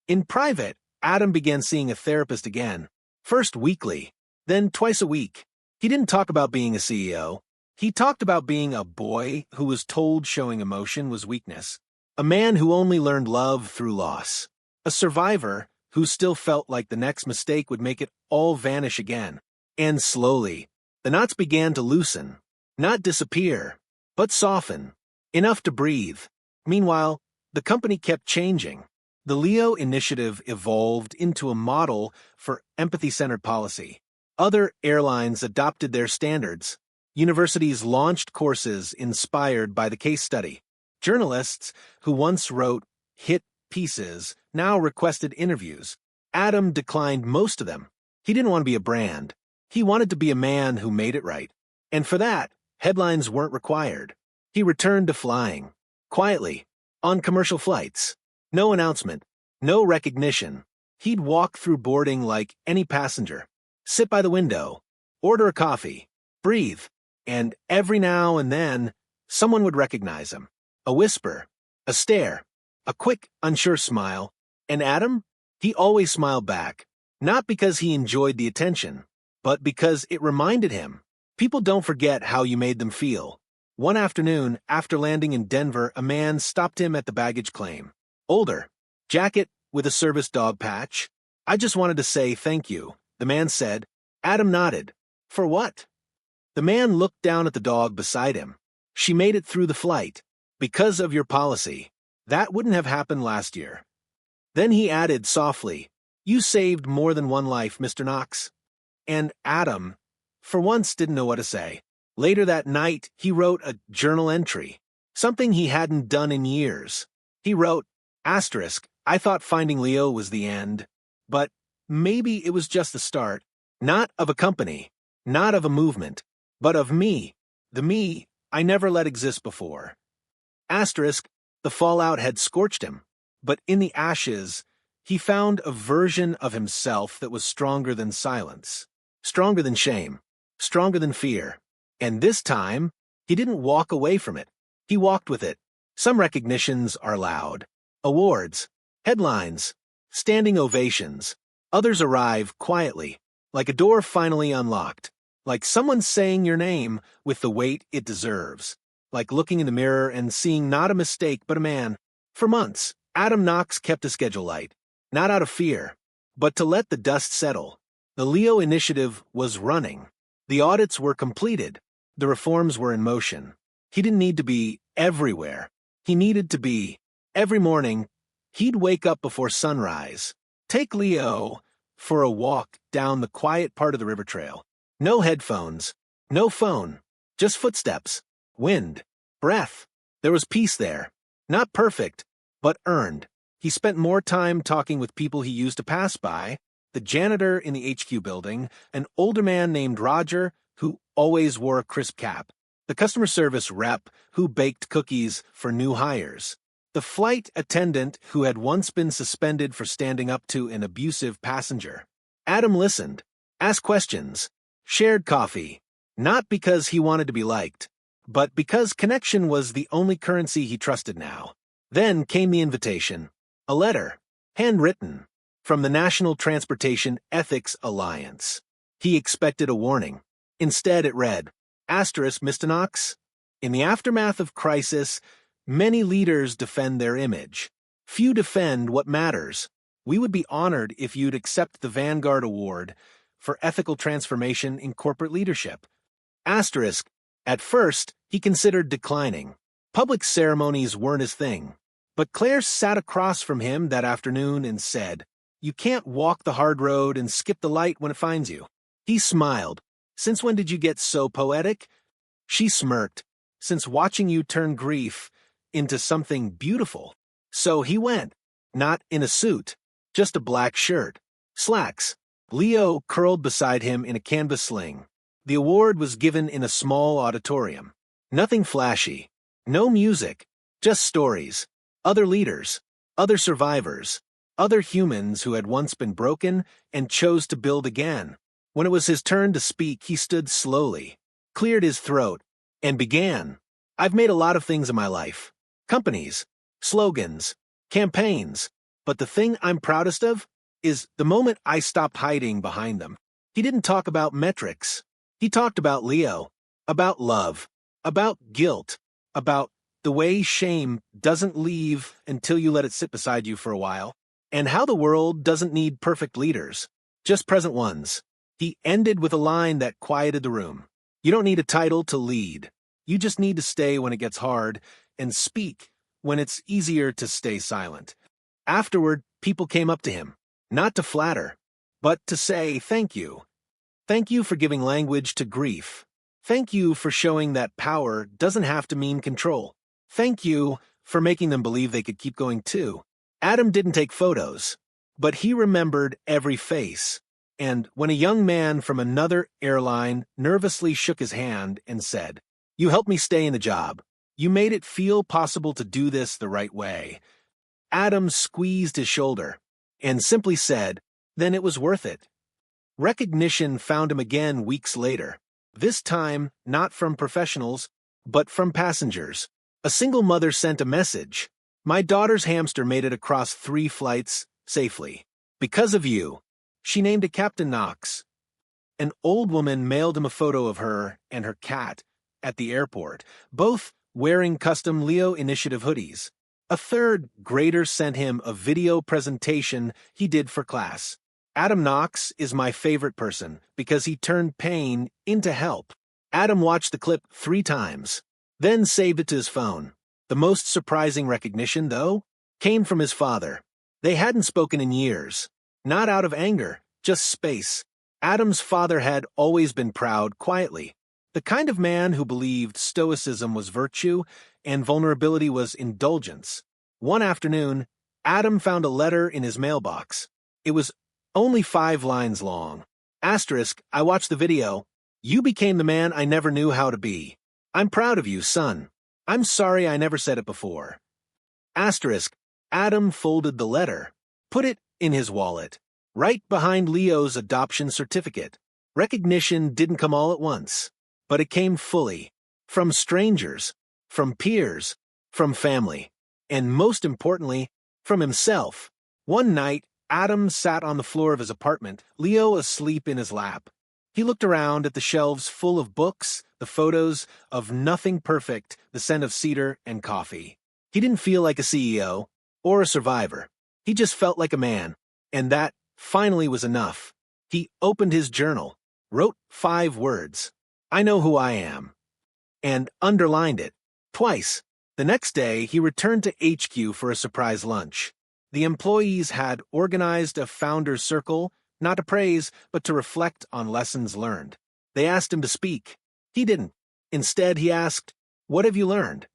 In private, Adam began seeing a therapist again, first weekly, then twice a week. He didn't talk about being a CEO. He talked about being a boy who was told showing emotion was weakness, a man who only learned love through loss, a survivor who still felt like the next mistake would make it all vanish again. And slowly, the knots began to loosen, not disappear, but soften, enough to breathe. Meanwhile, the company kept changing. The Leo initiative evolved into a model for empathy-centered policy. Other airlines adopted their standards. Universities launched courses inspired by the case study. Journalists who once wrote hit pieces now requested interviews. Adam declined most of them. He didn't want to be a brand. He wanted to be a man who made it right. And for that, headlines weren't required. He returned to flying. Quietly. On commercial flights. No announcement. No recognition. He'd walk through boarding like any passenger. Sit by the window. Order a coffee. Breathe. And every now and then, someone would recognize him. A whisper. A stare. a quick, unsure smile, and Adam? He always smiled back, not because he enjoyed the attention, but because it reminded him. People don't forget how you made them feel. One afternoon, after landing in Denver, a man stopped him at the baggage claim. Older, jacket with a service dog patch. I just wanted to say thank you, the man said. Adam nodded. For what? The man looked down at the dog beside him. She made it through the flight. Because of your policy. That wouldn't have happened last year. Then he added softly, you saved more than one life, Mr. Knox. And Adam, for once, didn't know what to say. Later that night, he wrote a journal entry, something he hadn't done in years. He wrote, asterisk, I thought finding Leo was the end, but maybe it was just the start, not of a company, not of a movement, but of me, the me I never let exist before. Asterisk, the fallout had scorched him, but in the ashes, he found a version of himself that was stronger than silence, stronger than shame, stronger than fear. And this time, he didn't walk away from it. He walked with it. Some recognitions are loud. Awards, headlines, standing ovations. Others arrive quietly, like a door finally unlocked, like someone saying your name with the weight it deserves, like looking in the mirror and seeing not a mistake but a man. For months, Adam Knox kept a schedule light, not out of fear, but to let the dust settle. The Leo initiative was running. The audits were completed. The reforms were in motion. He didn't need to be everywhere. He needed to be. Every morning, he'd wake up before sunrise, take Leo for a walk down the quiet part of the river trail. No headphones, no phone, just footsteps, wind, breath. There was peace there. Not perfect, but earned. He spent more time talking with people he used to pass by, the janitor in the HQ building, an older man named Roger who always wore a crisp cap, the customer service rep who baked cookies for new hires, the flight attendant who had once been suspended for standing up to an abusive passenger. Adam listened, asked questions, shared coffee, not because he wanted to be liked, but because connection was the only currency he trusted now. Then came the invitation, a letter, handwritten, from the National Transportation Ethics Alliance. He expected a warning. Instead it read, asterisk, Mr. Knox, in the aftermath of crisis, many leaders defend their image. Few defend what matters. We would be honored if you'd accept the Vanguard Award for ethical transformation in corporate leadership. Asterisk, at first, he considered declining. Public ceremonies weren't his thing. But Claire sat across from him that afternoon and said, you can't walk the hard road and skip the light when it finds you. He smiled. Since when did you get so poetic? She smirked. Since watching you turn grief into something beautiful. So he went, not in a suit, just a black shirt, slacks. Leo curled beside him in a canvas sling. The award was given in a small auditorium. Nothing flashy, no music, just stories, other leaders, other survivors, other humans who had once been broken and chose to build again. When it was his turn to speak, he stood slowly, cleared his throat, and began. I've made a lot of things in my life. Companies, slogans, campaigns. But the thing I'm proudest of is the moment I stopped hiding behind them. He didn't talk about metrics. He talked about Leo, about love, about guilt, about the way shame doesn't leave until you let it sit beside you for a while, and how the world doesn't need perfect leaders, just present ones. He ended with a line that quieted the room. You don't need a title to lead. You just need to stay when it gets hard and speak when it's easier to stay silent. Afterward, people came up to him, not to flatter, but to say thank you. Thank you for giving language to grief. Thank you for showing that power doesn't have to mean control. Thank you for making them believe they could keep going too. Adam didn't take photos, but he remembered every face. And when a young man from another airline nervously shook his hand and said, you helped me stay in the job. You made it feel possible to do this the right way. Adam squeezed his shoulder and simply said, then it was worth it. Recognition found him again weeks later, this time not from professionals, but from passengers. A single mother sent a message. My daughter's hamster made it across 3 flights safely. Because of you. She named it Captain Knox. An old woman mailed him a photo of her and her cat at the airport, both wearing custom Leo Initiative hoodies. A third grader sent him a video presentation he did for class. Adam Knox is my favorite person because he turned pain into help. Adam watched the clip 3 times, then saved it to his phone. The most surprising recognition, though, came from his father. They hadn't spoken in years. Not out of anger, just space. Adam's father had always been proud quietly. The kind of man who believed stoicism was virtue and vulnerability was indulgence. One afternoon, Adam found a letter in his mailbox. It was only 5 lines long. Asterisk, I watched the video. You became the man I never knew how to be. I'm proud of you, son. I'm sorry I never said it before. Asterisk, Adam folded the letter, put it in his wallet, right behind Leo's adoption certificate. Recognition didn't come all at once, but it came fully. From strangers, from peers, from family, and most importantly, from himself. One night, Adam sat on the floor of his apartment, Leo asleep in his lap. He looked around at the shelves full of books, the photos of nothing perfect, the scent of cedar and coffee. He didn't feel like a CEO or a survivor. He just felt like a man, and that finally was enough. He opened his journal, wrote 5 words, I know who I am, and underlined it twice. The next day, he returned to HQ for a surprise lunch. The employees had organized a founder's circle, not to praise, but to reflect on lessons learned. They asked him to speak. He didn't. Instead, he asked, What have you learned?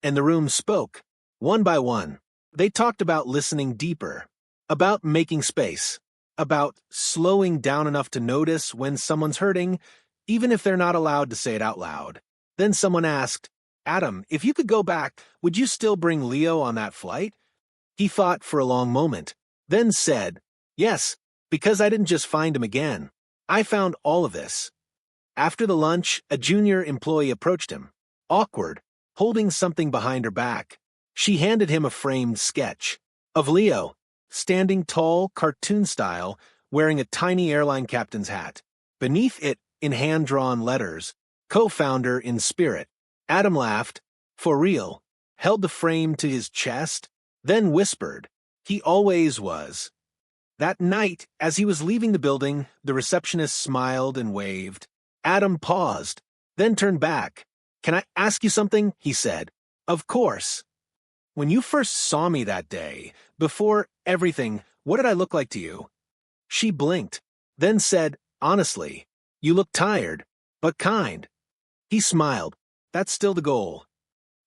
And the room spoke, one by one. They talked about listening deeper, about making space, about slowing down enough to notice when someone's hurting, even if they're not allowed to say it out loud. Then someone asked, Adam, if you could go back, would you still bring Leo on that flight? He thought for a long moment, then said, Yes, because I didn't just find him again. I found all of this. After the lunch, a junior employee approached him, awkward, holding something behind her back. She handed him a framed sketch of Leo, standing tall, cartoon style, wearing a tiny airline captain's hat. Beneath it, in hand-drawn letters, co-founder in spirit. Adam laughed, for real, held the frame to his chest, then whispered, He always was. That night, as he was leaving the building, the receptionist smiled and waved. Adam paused, then turned back. Can I ask you something? He said. Of course. When you first saw me that day, before everything, what did I look like to you? She blinked, then said, honestly, you look tired, but kind. He smiled. That's still the goal.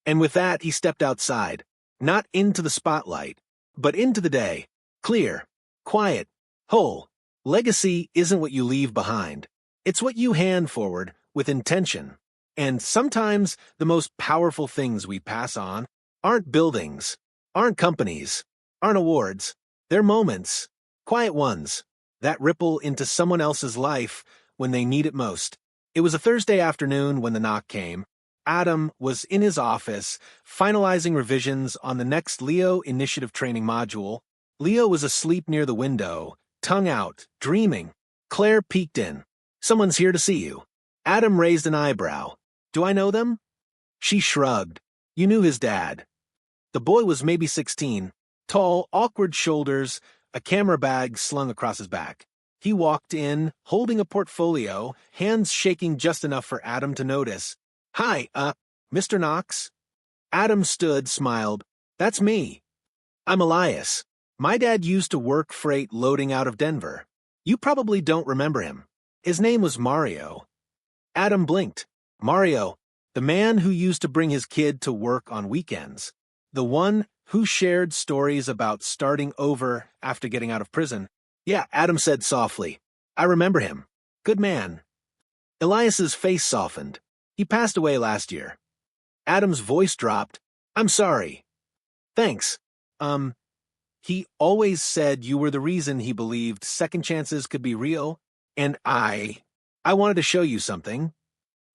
And with that, he stepped outside, not into the spotlight, but into the day, clear, quiet, whole. Legacy isn't what you leave behind. It's what you hand forward with intention. And sometimes the most powerful things we pass on aren't buildings, aren't companies, aren't awards. They're moments, quiet ones, that ripple into someone else's life when they need it most. It was a Thursday afternoon when the knock came. Adam was in his office, finalizing revisions on the next Leo Initiative training module. Leo was asleep near the window, tongue out, dreaming. Claire peeked in. Someone's here to see you. Adam raised an eyebrow. Do I know them? She shrugged. You knew his dad. The boy was maybe 16, tall, awkward shoulders, a camera bag slung across his back. He walked in, holding a portfolio, hands shaking just enough for Adam to notice. Hi, Mr. Knox? Adam stood, smiled. That's me. I'm Elias. My dad used to work freight loading out of Denver. You probably don't remember him. His name was Mario. Adam blinked. Mario, the man who used to bring his kid to work on weekends. The one who shared stories about starting over after getting out of prison. Yeah, Adam said softly. I remember him. Good man. Elias's face softened. He passed away last year. Adam's voice dropped. I'm sorry. Thanks. He always said you were the reason he believed second chances could be real, and I wanted to show you something.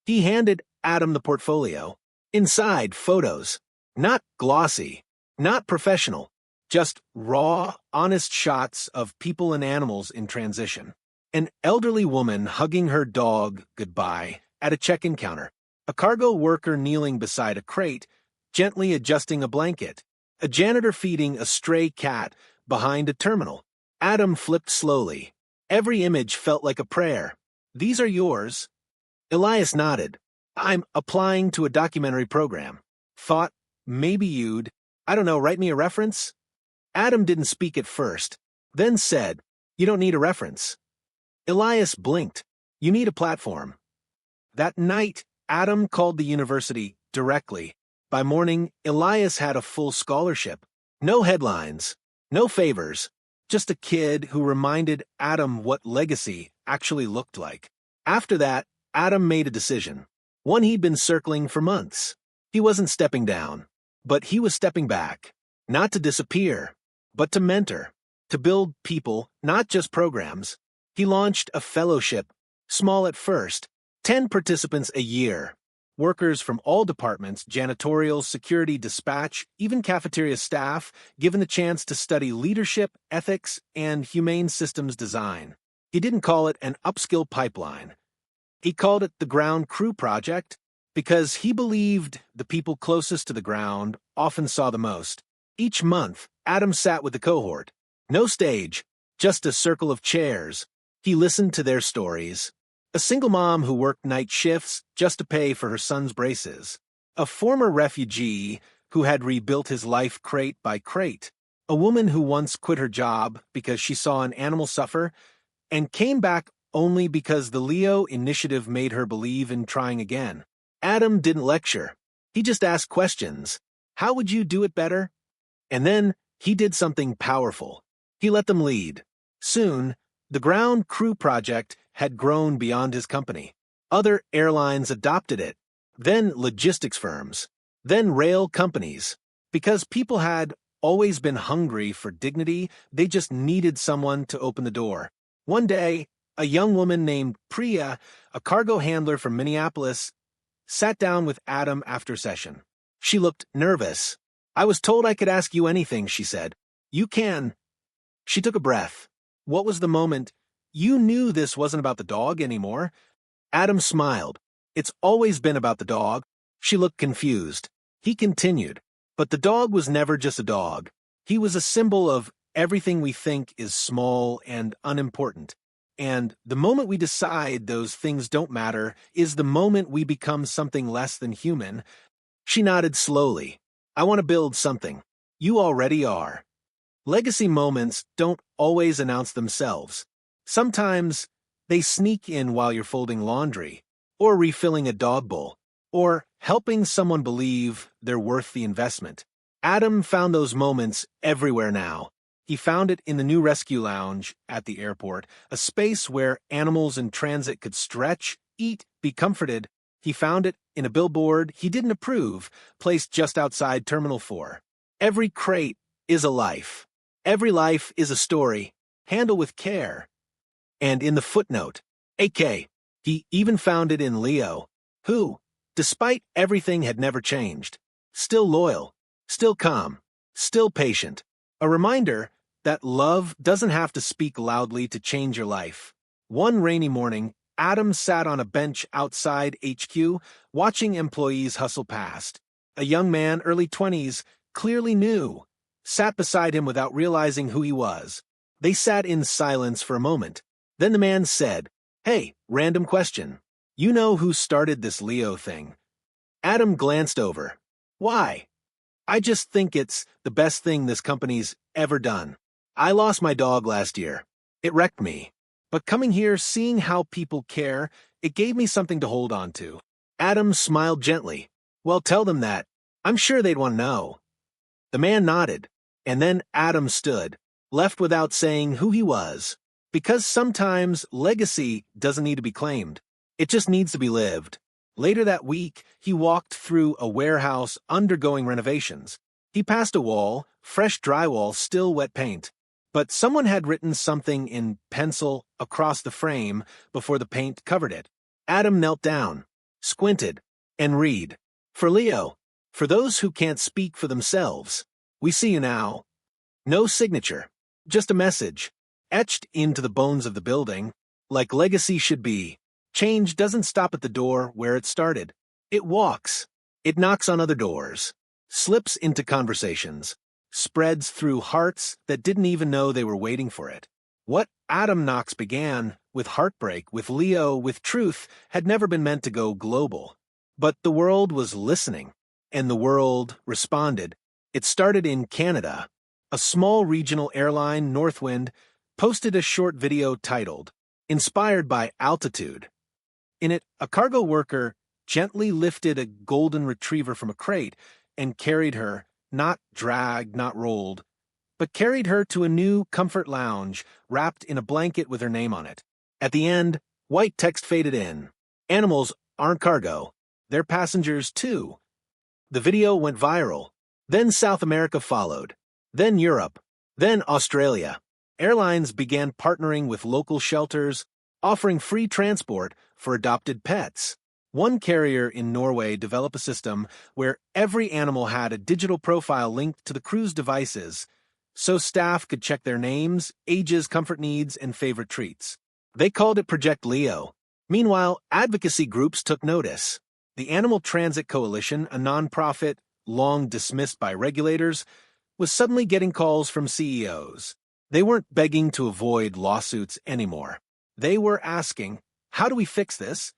He handed Adam the portfolio. Inside, photos. Not glossy, Not professional, just raw, honest shots of people and animals in transition. An elderly woman hugging her dog goodbye at a check-in counter. A cargo worker kneeling beside a crate, gently adjusting a blanket. A janitor feeding a stray cat behind a terminal. Adam flipped slowly. Every image felt like a prayer. These are yours. Elias nodded. I'm applying to a documentary program. Thought, maybe you'd, I don't know, write me a reference? Adam didn't speak at first, then said, you don't need a reference. Elias blinked. You need a platform. That night, Adam called the university directly. By morning, Elias had a full scholarship. No headlines, no favors, just a kid who reminded Adam what legacy actually looked like. After that, Adam made a decision, one he'd been circling for months. He wasn't stepping down, but he was stepping back, not to disappear, but to mentor, to build people, not just programs. He launched a fellowship, small at first, 10 participants a year. Workers from all departments, janitorial, security, dispatch, even cafeteria staff, given the chance to study leadership, ethics, and humane systems design. He didn't call it an upskill pipeline. He called it the Ground Crew Project because he believed the people closest to the ground often saw the most. Each month, Adam sat with the cohort. No stage, just a circle of chairs. He listened to their stories. A single mom who worked night shifts just to pay for her son's braces. A former refugee who had rebuilt his life crate by crate. A woman who once quit her job because she saw an animal suffer and came back only because the Leo initiative made her believe in trying again. Adam didn't lecture. He just asked questions. How would you do it better? And then he did something powerful. He let them lead. Soon, the Ground Crew Project had grown beyond his company. Other airlines adopted it, then logistics firms, then rail companies. Because people had always been hungry for dignity, they just needed someone to open the door. One day, a young woman named Priya, a cargo handler from Minneapolis, sat down with Adam after session. She looked nervous. I was told I could ask you anything, she said. You can. She took a breath. What was the moment? You knew this wasn't about the dog anymore. Adam smiled. It's always been about the dog. She looked confused. He continued. But the dog was never just a dog. He was a symbol of everything we think is small and unimportant. And the moment we decide those things don't matter is the moment we become something less than human. She nodded slowly. I want to build something. You already are. Legacy moments don't always announce themselves. Sometimes they sneak in while you're folding laundry, or refilling a dog bowl, or helping someone believe they're worth the investment. Adam found those moments everywhere now. He found it in the new rescue lounge at the airport, a space where animals in transit could stretch, eat, be comforted. He found it in a billboard he didn't approve, placed just outside Terminal 4. Every crate is a life. Every life is a story. Handle with care. And in the footnote, AK, he even found it in Leo, who, despite everything, had never changed. Still loyal, still calm, still patient. A reminder that love doesn't have to speak loudly to change your life. One rainy morning, Adam sat on a bench outside HQ, watching employees hustle past. A young man, early 20s, clearly new, sat beside him without realizing who he was. They sat in silence for a moment. Then the man said, Hey, random question. You know who started this Leo thing? Adam glanced over. Why? I just think it's the best thing this company's ever done. I lost my dog last year. It wrecked me. But coming here, seeing how people care, it gave me something to hold on to. Adam smiled gently. Well, tell them that. I'm sure they'd want to know. The man nodded, and then Adam stood, left without saying who he was. Because sometimes legacy doesn't need to be claimed. It just needs to be lived. Later that week, he walked through a warehouse undergoing renovations. He passed a wall, fresh drywall, still wet paint. But someone had written something in pencil across the frame before the paint covered it. Adam knelt down, squinted, and read. For Leo, for those who can't speak for themselves. "We see you now." No signature, just a message, etched into the bones of the building, like legacy should be. Change doesn't stop at the door where it started. It walks. It knocks on other doors, slips into conversations, spreads through hearts that didn't even know they were waiting for it. What Adam Knox began with heartbreak, with Leo, with truth, had never been meant to go global. But the world was listening, and the world responded. It started in Canada. A small regional airline, Northwind, posted a short video titled, "Inspired by Altitude." In it, a cargo worker gently lifted a golden retriever from a crate and carried her, not dragged, not rolled, but carried her to a new comfort lounge wrapped in a blanket with her name on it. At the end, white text faded in. Animals aren't cargo. They're passengers, too. The video went viral. Then South America followed. Then Europe. Then Australia. Airlines began partnering with local shelters, offering free transport for adopted pets. One carrier in Norway developed a system where every animal had a digital profile linked to the crew's devices, so staff could check their names, ages, comfort needs, and favorite treats. They called it Project Leo. Meanwhile, advocacy groups took notice. The Animal Transit Coalition, a nonprofit long dismissed by regulators, was suddenly getting calls from CEOs. They weren't begging to avoid lawsuits anymore. They were asking, "How do we fix this?"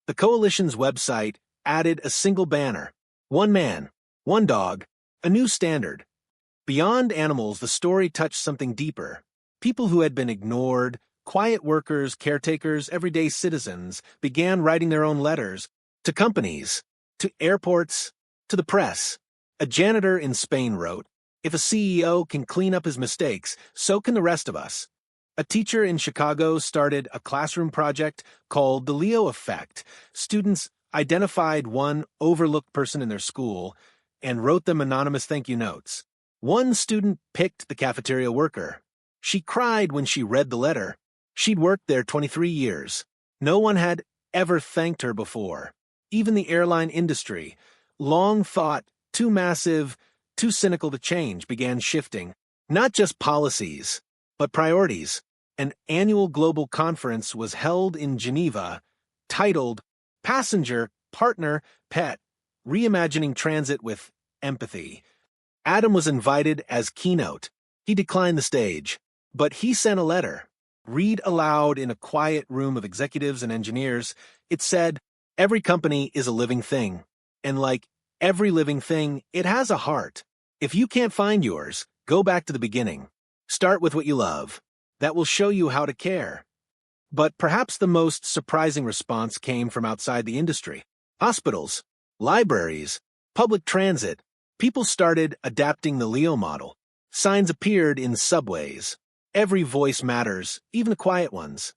The coalition's website added a single banner: "One man, one dog, a new standard." Beyond animals, the story touched something deeper. People who had been ignored, quiet workers, caretakers, everyday citizens, began writing their own letters to companies, to airports, to the press. A janitor in Spain wrote, "If a CEO can clean up his mistakes, so can the rest of us." A teacher in Chicago started a classroom project called the Leo Effect. Students identified one overlooked person in their school and wrote them anonymous thank you notes. One student picked the cafeteria worker. She cried when she read the letter. She'd worked there 23 years. No one had ever thanked her before. Even the airline industry, long thought too massive, too cynical to change, began shifting. Not just policies, but priorities. An annual global conference was held in Geneva, titled Passenger, Partner, Pet, Reimagining Transit with Empathy. Adam was invited as keynote. He declined the stage, but he sent a letter. Read aloud in a quiet room of executives and engineers. It said, "Every company is a living thing, and like every living thing, it has a heart. If you can't find yours, go back to the beginning. Start with what you love. That will show you how to care." But perhaps the most surprising response came from outside the industry. Hospitals, libraries, public transit. People started adapting the Leo model. Signs appeared in subways. Every voice matters, even the quiet ones.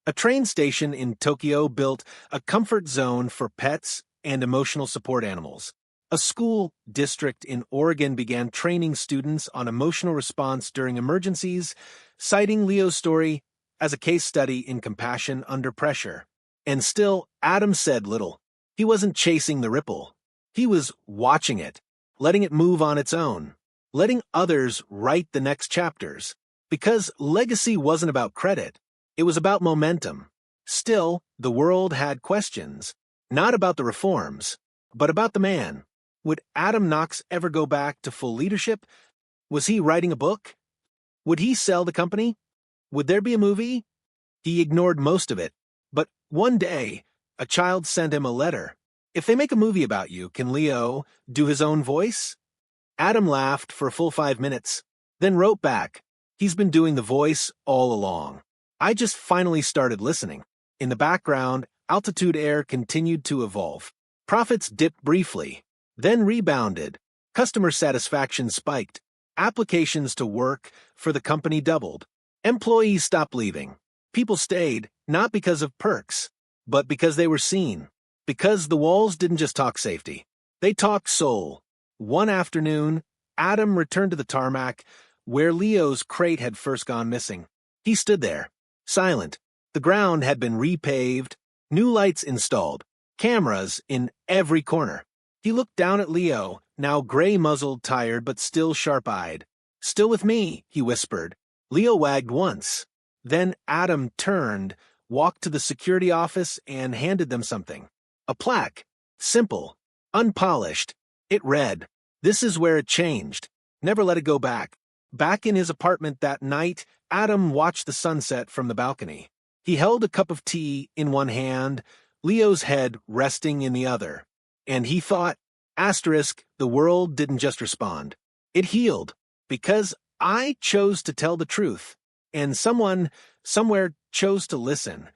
A train station in Tokyo built a comfort zone for pets and emotional support animals. A school district in Oregon began training students on emotional response during emergencies, citing Leo's story as a case study in compassion under pressure. And still, Adam said little. He wasn't chasing the ripple. He was watching it, letting it move on its own, letting others write the next chapters. Because legacy wasn't about credit, it was about momentum. Still, the world had questions, not about the reforms, but about the man. Would Adam Knox ever go back to full leadership? Was he writing a book? Would he sell the company? Would there be a movie? He ignored most of it, but one day, a child sent him a letter. "If they make a movie about you, can Leo do his own voice?" Adam laughed for a full 5 minutes, then wrote back, "He's been doing the voice all along. I just finally started listening." In the background, Altitude Air continued to evolve. Profits dipped briefly, then rebounded. Customer satisfaction spiked. Applications to work for the company doubled. Employees stopped leaving. People stayed, not because of perks, but because they were seen. Because the walls didn't just talk safety. They talked soul. One afternoon, Adam returned to the tarmac where Leo's crate had first gone missing. He stood there, silent. The ground had been repaved, new lights installed, cameras in every corner. He looked down at Leo, now gray-muzzled, tired, but still sharp-eyed. "Still with me," he whispered. Leo wagged once. Then Adam turned, walked to the security office, and handed them something. A plaque. Simple. Unpolished. It read, "This is where it changed. Never let it go back." Back in his apartment that night, Adam watched the sunset from the balcony. He held a cup of tea in one hand, Leo's head resting in the other. And he thought, the world didn't just respond. It healed, because I chose to tell the truth, and someone, somewhere, chose to listen.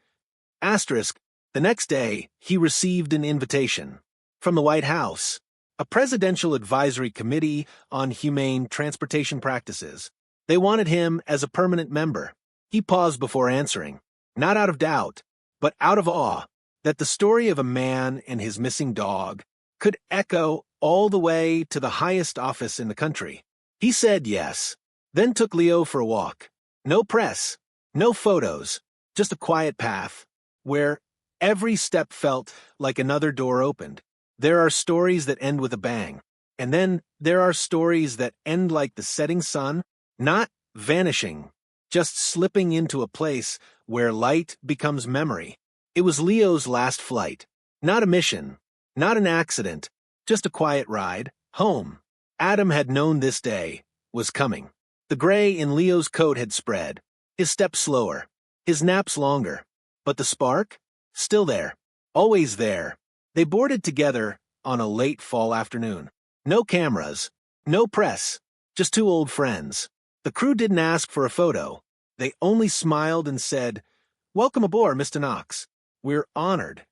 The next day, he received an invitation from the White House, a presidential advisory committee on humane transportation practices. They wanted him as a permanent member. He paused before answering, not out of doubt, but out of awe, that the story of a man and his missing dog could echo all the way to the highest office in the country. He said yes, then took Leo for a walk. No press, no photos, just a quiet path, where every step felt like another door opened. There are stories that end with a bang, and then there are stories that end like the setting sun, not vanishing, just slipping into a place where light becomes memory. It was Leo's last flight, not a mission, not an accident, just a quiet ride, home. Adam had known this day was coming. The gray in Leo's coat had spread, his steps slower, his naps longer, but the spark? Still there, always there. They boarded together on a late fall afternoon. No cameras, no press, just two old friends. The crew didn't ask for a photo. They only smiled and said, "Welcome aboard, Mr. Knox. We're honored."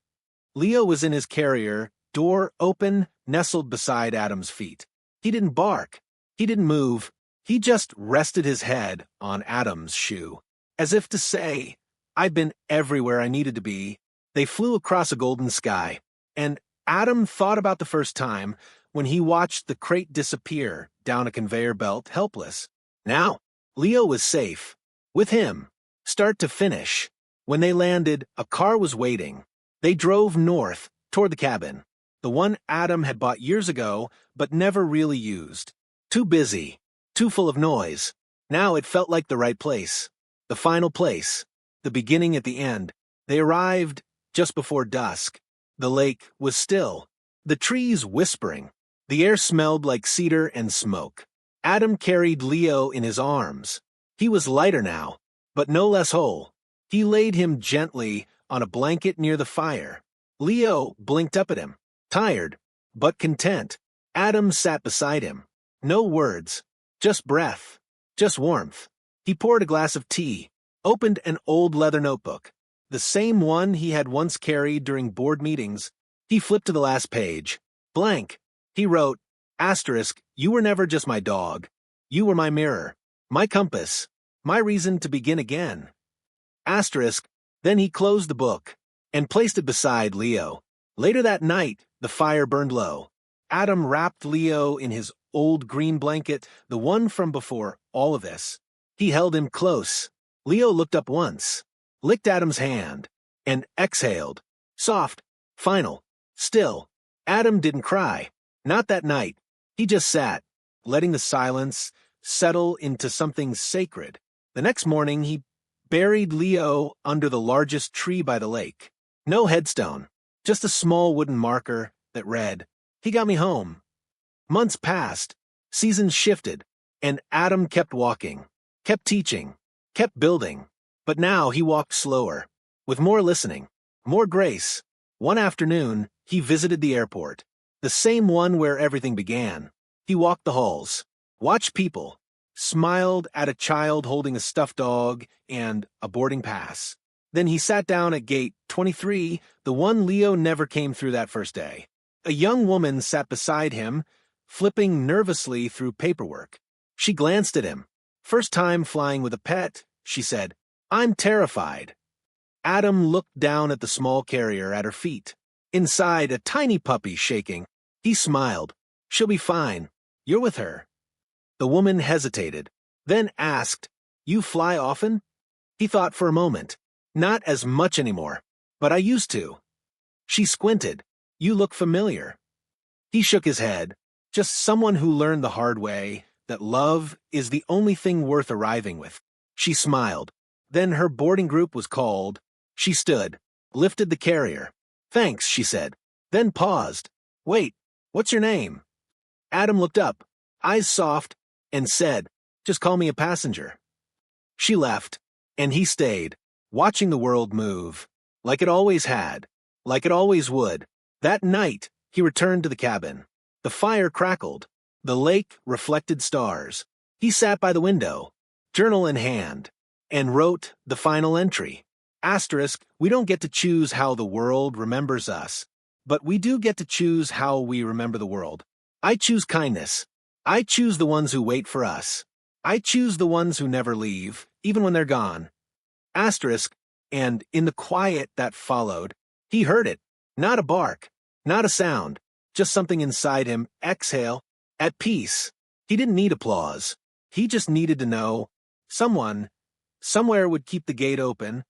Leo was in his carrier, door open, nestled beside Adam's feet. He didn't bark. He didn't move. He just rested his head on Adam's shoe, as if to say, "I've been everywhere I needed to be." They flew across a golden sky, and Adam thought about the first time when he watched the crate disappear down a conveyor belt, helpless. Now, Leo was safe. With him, start to finish. When they landed, a car was waiting. They drove north, toward the cabin, the one Adam had bought years ago but never really used. Too busy, too full of noise. Now it felt like the right place. The final place. The beginning at the end. They arrived just before dusk. The lake was still. The trees whispering. The air smelled like cedar and smoke. Adam carried Leo in his arms. He was lighter now, but no less whole. He laid him gently on a blanket near the fire. Leo blinked up at him, tired, but content. Adam sat beside him. No words, just breath, just warmth. He poured a glass of tea, opened an old leather notebook, the same one he had once carried during board meetings. He flipped to the last page. Blank. He wrote, "You were never just my dog. You were my mirror, my compass, my reason to begin again." Then he closed the book and placed it beside Leo. Later that night, the fire burned low. Adam wrapped Leo in his old green blanket, the one from before all of this. He held him close. Leo looked up once, licked Adam's hand, and exhaled. Soft, final, still. Adam didn't cry. Not that night. He just sat, letting the silence settle into something sacred. The next morning, he buried Leo under the largest tree by the lake. No headstone, just a small wooden marker that read, "He got me home." Months passed, seasons shifted, and Adam kept walking, kept teaching, kept building. But now he walked slower, with more listening, more grace. One afternoon, he visited the airport, the same one where everything began. He walked the halls, watched people, smiled at a child holding a stuffed dog and a boarding pass. Then he sat down at gate 23, the one Leo never came through that first day. A young woman sat beside him, flipping nervously through paperwork. She glanced at him. "First time flying with a pet," she said. "I'm terrified." Adam looked down at the small carrier at her feet. Inside, a tiny puppy shaking. He smiled. "She'll be fine. You're with her." The woman hesitated, then asked, "You fly often?" He thought for a moment. "Not as much anymore, but I used to." She squinted. "You look familiar." He shook his head. Just someone who learned the hard way that love is the only thing worth arriving with. She smiled. Then her boarding group was called. She stood, lifted the carrier. Thanks, she said. Then paused. Wait, what's your name? Adam looked up, eyes soft, and said, just call me a passenger. She left, and he stayed, watching the world move, like it always had, like it always would. That night, he returned to the cabin. The fire crackled. The lake reflected stars. He sat by the window, journal in hand, and wrote the final entry. Asterisk, we don't get to choose how the world remembers us, but we do get to choose how we remember the world. I choose kindness. I choose the ones who wait for us. I choose the ones who never leave, even when they're gone. Asterisk, and in the quiet that followed, he heard it. Not a bark, not a sound, just something inside him, exhale, at peace. He didn't need applause. He just needed to know someone, somewhere would keep the gate open,